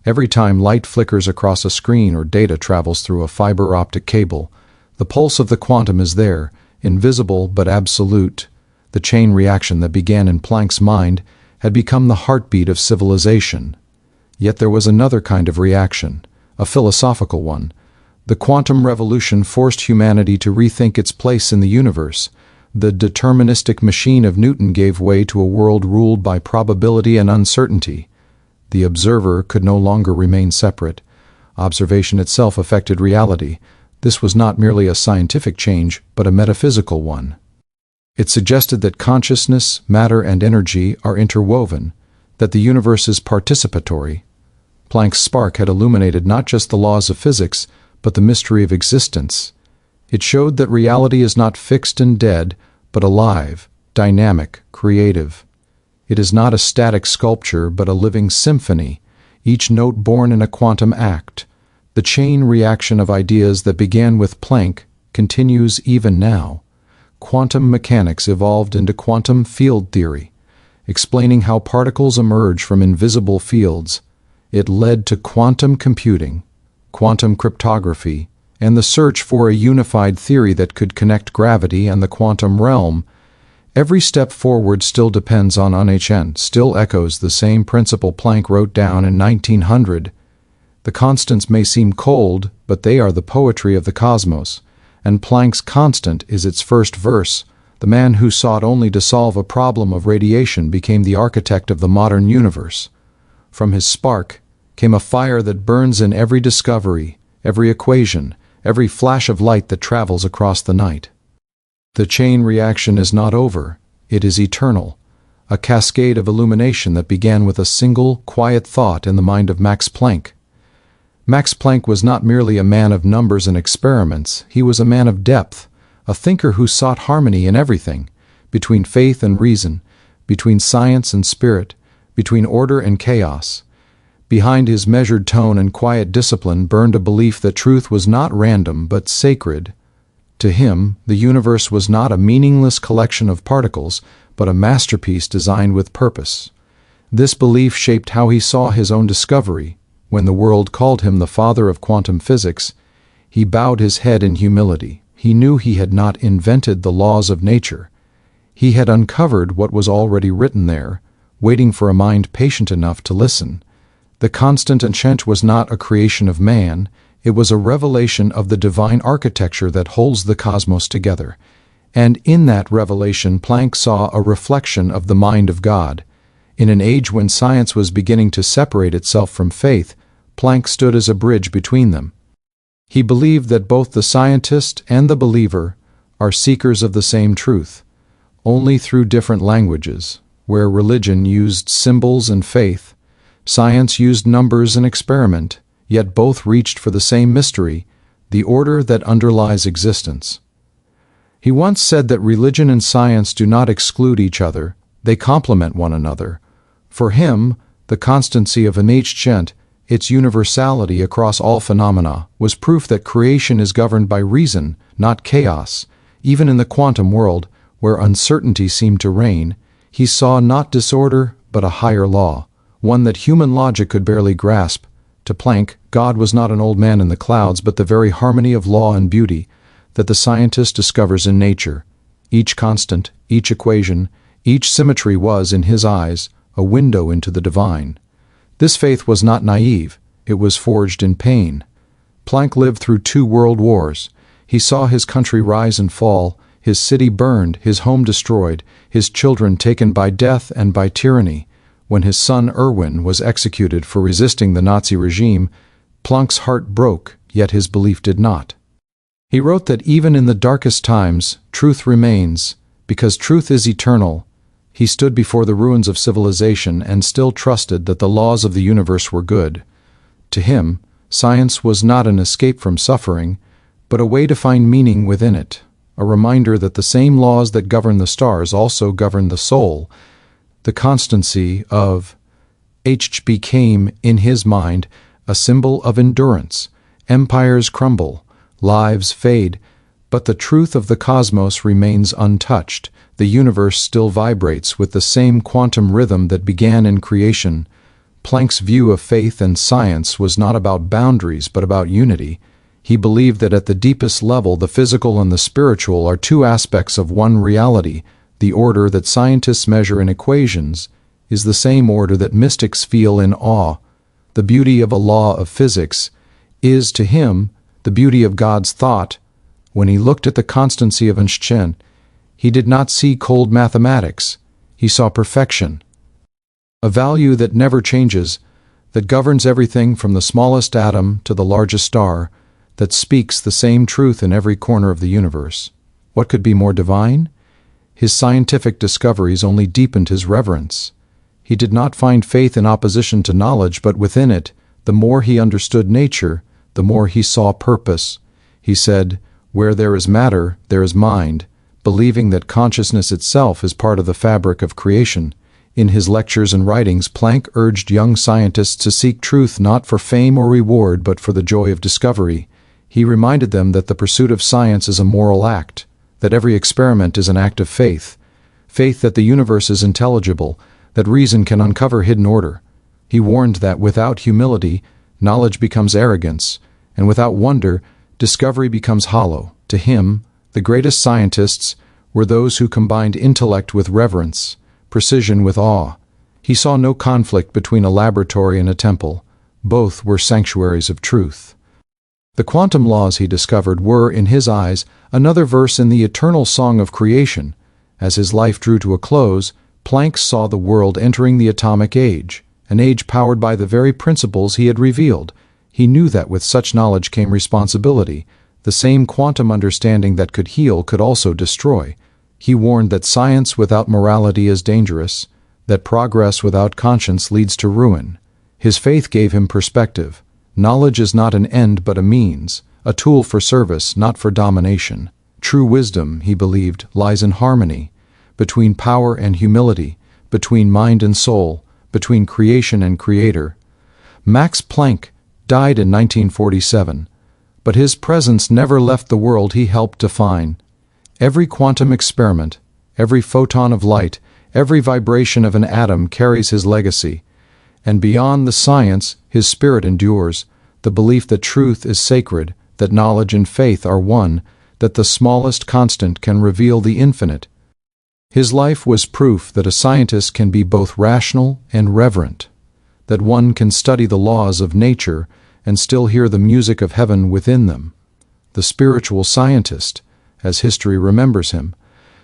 Every time light flickers across a screen or data travels through a fiber optic cable, the pulse of the quantum is there, invisible but absolute. The chain reaction that began in Planck's mind had become the heartbeat of civilization. Yet there was another kind of reaction, a philosophical one. The quantum revolution forced humanity to rethink its place in the universe. The deterministic machine of Newton gave way to a world ruled by probability and uncertainty. The observer could no longer remain separate. Observation itself affected reality. This was not merely a scientific change, but a metaphysical one. It suggested that consciousness, matter, and energy are interwoven, that the universe is participatory. Planck's spark had illuminated not just the laws of physics, but the mystery of existence. It showed that reality is not fixed and dead, but alive, dynamic, creative. It is not a static sculpture, but a living symphony, each note born in a quantum act. The chain reaction of ideas that began with Planck continues even now. Quantum mechanics evolved into quantum field theory, explaining how particles emerge from invisible fields. It led to quantum computing, quantum cryptography, and the search for a unified theory that could connect gravity and the quantum realm. Every step forward still depends on unhn, still echoes the same principle Planck wrote down in 1900. The constants may seem cold, but they are the poetry of the cosmos, and Planck's constant is its first verse. The man who sought only to solve a problem of radiation became the architect of the modern universe. From his spark came a fire that burns in every discovery, every equation, every flash of light that travels across the night. The chain reaction is not over, it is eternal, a cascade of illumination that began with a single, quiet thought in the mind of Max Planck. Max Planck was not merely a man of numbers and experiments, he was a man of depth, a thinker who sought harmony in everything, between faith and reason, between science and spirit, between order and chaos. Behind his measured tone and quiet discipline burned a belief that truth was not random but sacred. To him, the universe was not a meaningless collection of particles, but a masterpiece designed with purpose. This belief shaped how he saw his own discovery. When the world called him the father of quantum physics, he bowed his head in humility. He knew he had not invented the laws of nature. He had uncovered what was already written there, waiting for a mind patient enough to listen. The constant enchant was not a creation of man, it was a revelation of the divine architecture that holds the cosmos together. And in that revelation Planck saw a reflection of the mind of God. In an age when science was beginning to separate itself from faith, Planck stood as a bridge between them. He believed that both the scientist and the believer are seekers of the same truth, only through different languages. Where religion used symbols and faith, science used numbers and experiment, yet both reached for the same mystery, the order that underlies existence. He once said that religion and science do not exclude each other, they complement one another. For him, the constancy of an ancient, its universality across all phenomena, was proof that creation is governed by reason, not chaos. Even in the quantum world, where uncertainty seemed to reign, he saw not disorder, but a higher law, one that human logic could barely grasp. To Planck, God was not an old man in the clouds, but the very harmony of law and beauty that the scientist discovers in nature. Each constant, each equation, each symmetry was, in his eyes, a window into the divine. This faith was not naive, it was forged in pain. Planck lived through 2 world wars. He saw his country rise and fall, his city burned, his home destroyed, his children taken by death and by tyranny. When his son Erwin was executed for resisting the Nazi regime, Planck's heart broke, yet his belief did not. He wrote that even in the darkest times, truth remains, because truth is eternal. He stood before the ruins of civilization and still trusted that the laws of the universe were good. To him, science was not an escape from suffering, but a way to find meaning within it, a reminder that the same laws that govern the stars also govern the soul. The constancy of H became, in his mind, a symbol of endurance. Empires crumble, lives fade, but the truth of the cosmos remains untouched. The universe still vibrates with the same quantum rhythm that began in creation. Planck's view of faith and science was not about boundaries but about unity. He believed that at the deepest level the physical and the spiritual are two aspects of one reality. The order that scientists measure in equations is the same order that mystics feel in awe. The beauty of a law of physics is, to him, the beauty of God's thought. When he looked at the constancy of Einstein, he did not see cold mathematics. He saw perfection. A value that never changes, that governs everything from the smallest atom to the largest star, that speaks the same truth in every corner of the universe. What could be more divine? His scientific discoveries only deepened his reverence. He did not find faith in opposition to knowledge, but within it. The more he understood nature, the more he saw purpose. He said, "Where there is matter, there is mind," believing that consciousness itself is part of the fabric of creation. In his lectures and writings, Planck urged young scientists to seek truth not for fame or reward, but for the joy of discovery. He reminded them that the pursuit of science is a moral act, that every experiment is an act of faith, faith that the universe is intelligible, that reason can uncover hidden order. He warned that without humility, knowledge becomes arrogance, and without wonder, discovery becomes hollow. To him, the greatest scientists were those who combined intellect with reverence, precision with awe. He saw no conflict between a laboratory and a temple. Both were sanctuaries of truth. The quantum laws he discovered were, in his eyes, another verse in the eternal song of creation. As his life drew to a close, Planck saw the world entering the atomic age, an age powered by the very principles he had revealed. He knew that with such knowledge came responsibility. The same quantum understanding that could heal could also destroy. He warned that science without morality is dangerous, that progress without conscience leads to ruin. His faith gave him perspective. Knowledge is not an end but a means, a tool for service, not for domination. True wisdom, he believed, lies in harmony, between power and humility, between mind and soul, between creation and creator. Max Planck died in 1947, but his presence never left the world he helped define. Every quantum experiment, every photon of light, every vibration of an atom carries his legacy. And beyond the science, his spirit endures, the belief that truth is sacred, that knowledge and faith are one, that the smallest constant can reveal the infinite. His life was proof that a scientist can be both rational and reverent, that one can study the laws of nature and still hear the music of heaven within them. The spiritual scientist, as history remembers him,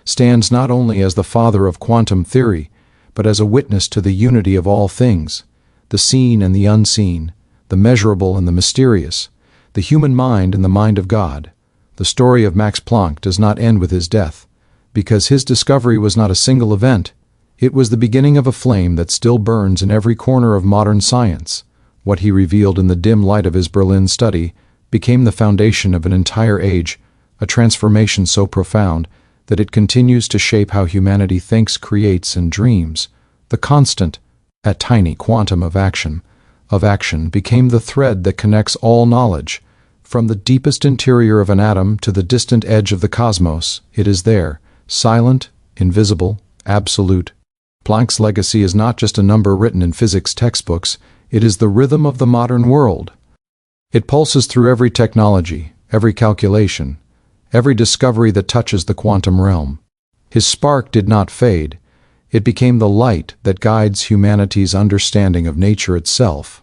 stands not only as the father of quantum theory, but as a witness to the unity of all things, the seen and the unseen, the measurable and the mysterious, the human mind and the mind of God. The story of Max Planck does not end with his death, because his discovery was not a single event. It was the beginning of a flame that still burns in every corner of modern science. What he revealed in the dim light of his Berlin study became the foundation of an entire age, a transformation so profound that it continues to shape how humanity thinks, creates, and dreams. The constant, that tiny quantum of action became the thread that connects all knowledge. From the deepest interior of an atom to the distant edge of the cosmos, it is there, silent, invisible, absolute. Planck's legacy is not just a number written in physics textbooks, it is the rhythm of the modern world. It pulses through every technology, every calculation, every discovery that touches the quantum realm. His spark did not fade. It became the light that guides humanity's understanding of nature itself.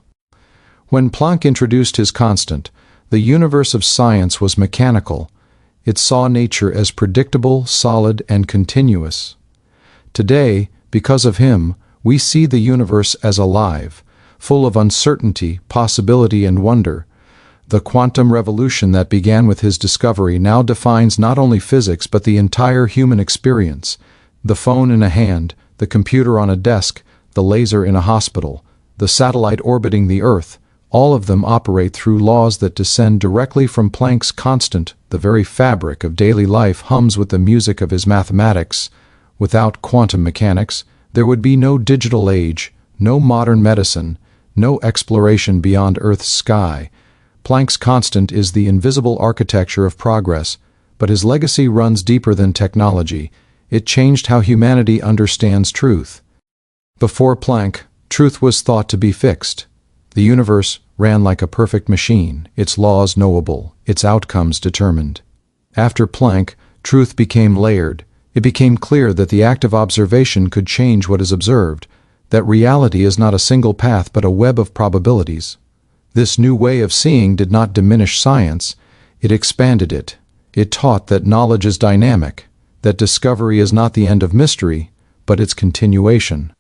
When Planck introduced his constant, the universe of science was mechanical. It saw nature as predictable, solid, and continuous. Today, because of him, we see the universe as alive, full of uncertainty, possibility, and wonder. The quantum revolution that began with his discovery now defines not only physics but the entire human experience. The phone in a hand, the computer on a desk, the laser in a hospital, the satellite orbiting the Earth, all of them operate through laws that descend directly from Planck's constant. The very fabric of daily life hums with the music of his mathematics. Without quantum mechanics, there would be no digital age, no modern medicine, no exploration beyond Earth's sky. Planck's constant is the invisible architecture of progress, but his legacy runs deeper than technology. It changed how humanity understands truth. Before Planck, truth was thought to be fixed. The universe ran like a perfect machine, its laws knowable, its outcomes determined. After Planck, truth became layered. It became clear that the act of observation could change what is observed, that reality is not a single path but a web of probabilities. This new way of seeing did not diminish science, it expanded it. It taught that knowledge is dynamic, that discovery is not the end of mystery, but its continuation.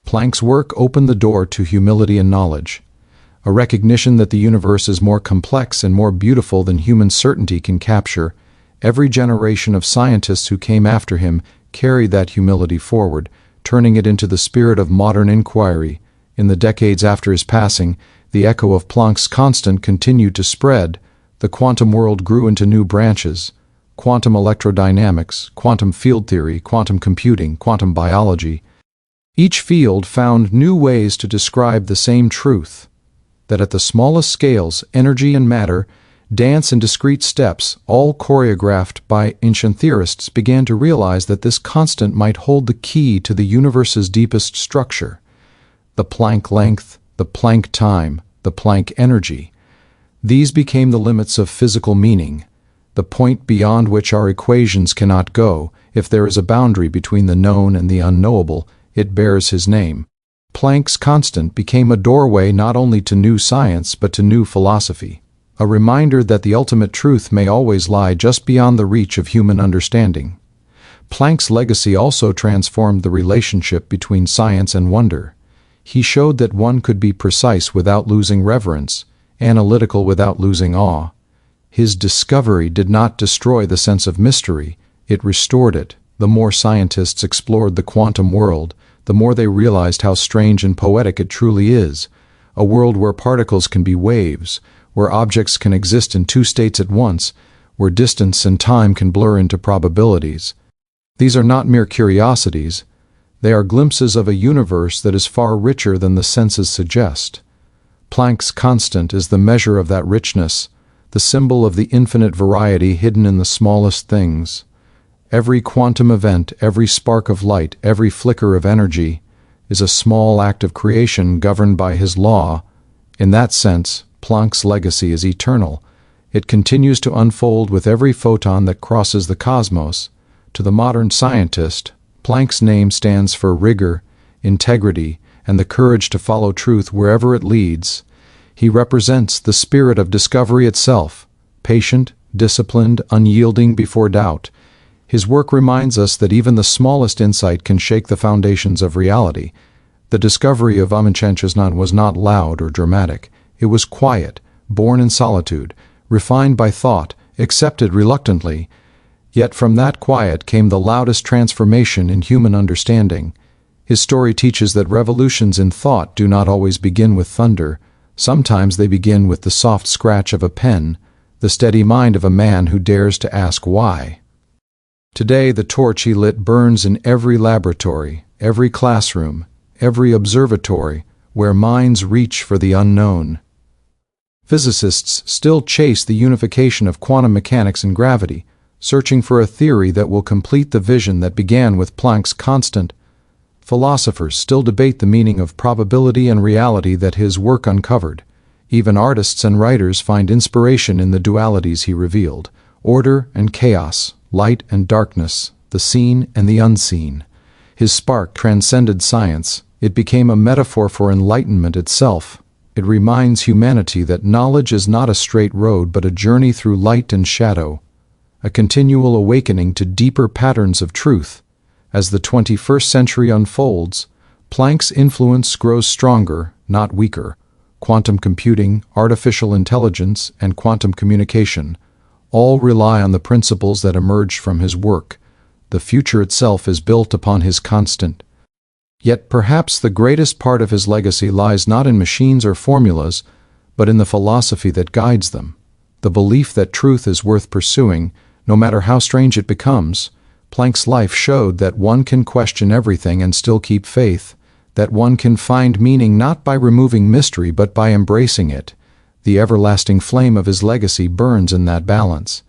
Planck's work opened the door to humility and knowledge, a recognition that the universe is more complex and more beautiful than human certainty can capture. Every generation of scientists who came after him carried that humility forward, turning it into the spirit of modern inquiry. In the decades after his passing, the echo of Planck's constant continued to spread. The quantum world grew into new branches: quantum electrodynamics, quantum field theory, quantum computing, quantum biology. Each field found new ways to describe the same truth, that at the smallest scales, energy and matter dance in discrete steps, all choreographed by ancient theorists began to realize that this constant might hold the key to the universe's deepest structure. The Planck length, the Planck time, the Planck energy. These became the limits of physical meaning, the point beyond which our equations cannot go. If there is a boundary between the known and the unknowable, it bears his name. Planck's constant became a doorway not only to new science but to new philosophy, a reminder that the ultimate truth may always lie just beyond the reach of human understanding. Planck's legacy also transformed the relationship between science and wonder. He showed that one could be precise without losing reverence, analytical without losing awe. His discovery did not destroy the sense of mystery, it restored it. The more scientists explored the quantum world, the more they realized how strange and poetic it truly is. A world where particles can be waves, where objects can exist in two states at once, where distance and time can blur into probabilities. These are not mere curiosities. They are glimpses of a universe that is far richer than the senses suggest. Planck's constant is the measure of that richness, the symbol of the infinite variety hidden in the smallest things. Every quantum event, every spark of light, every flicker of energy is a small act of creation governed by his law. In that sense, Planck's legacy is eternal. It continues to unfold with every photon that crosses the cosmos. To the modern scientist, Planck's name stands for rigor, integrity, and the courage to follow truth wherever it leads. He represents the spirit of discovery itself, patient, disciplined, unyielding before doubt. His work reminds us that even the smallest insight can shake the foundations of reality. The discovery of Einstein was not loud or dramatic. It was quiet, born in solitude, refined by thought, accepted reluctantly. Yet from that quiet came the loudest transformation in human understanding. His story teaches that revolutions in thought do not always begin with thunder. Sometimes they begin with the soft scratch of a pen, the steady mind of a man who dares to ask why. Today, the torch he lit burns in every laboratory, every classroom, every observatory, where minds reach for the unknown. Physicists still chase the unification of quantum mechanics and gravity, searching for a theory that will complete the vision that began with Planck's constant. Philosophers still debate the meaning of probability and reality that his work uncovered. Even artists and writers find inspiration in the dualities he revealed: order and chaos, light and darkness, the seen and the unseen. His spark transcended science. It became a metaphor for enlightenment itself. It reminds humanity that knowledge is not a straight road but a journey through light and shadow, a continual awakening to deeper patterns of truth. As the 21st century unfolds, Planck's influence grows stronger, not weaker. Quantum computing, artificial intelligence, and quantum communication all rely on the principles that emerged from his work. The future itself is built upon his constant. Yet perhaps the greatest part of his legacy lies not in machines or formulas, but in the philosophy that guides them. The belief that truth is worth pursuing, no matter how strange it becomes. Planck's life showed that one can question everything and still keep faith, that one can find meaning not by removing mystery but by embracing it. The everlasting flame of his legacy burns in that balance,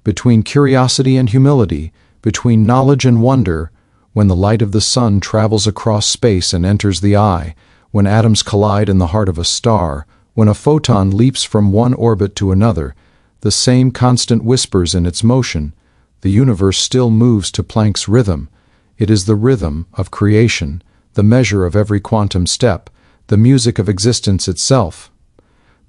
between curiosity and humility, between knowledge and wonder. When the light of the sun travels across space and enters the eye, when atoms collide in the heart of a star, when a photon leaps from one orbit to another, the same constant whispers in its motion. The universe still moves to Planck's rhythm. It is the rhythm of creation, the measure of every quantum step, the music of existence itself.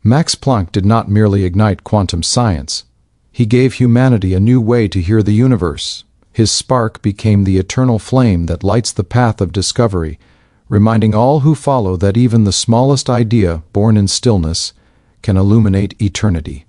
Max Planck did not merely ignite quantum science. He gave humanity a new way to hear the universe. His spark became the eternal flame that lights the path of discovery, reminding all who follow that even the smallest idea, born in stillness, can illuminate eternity.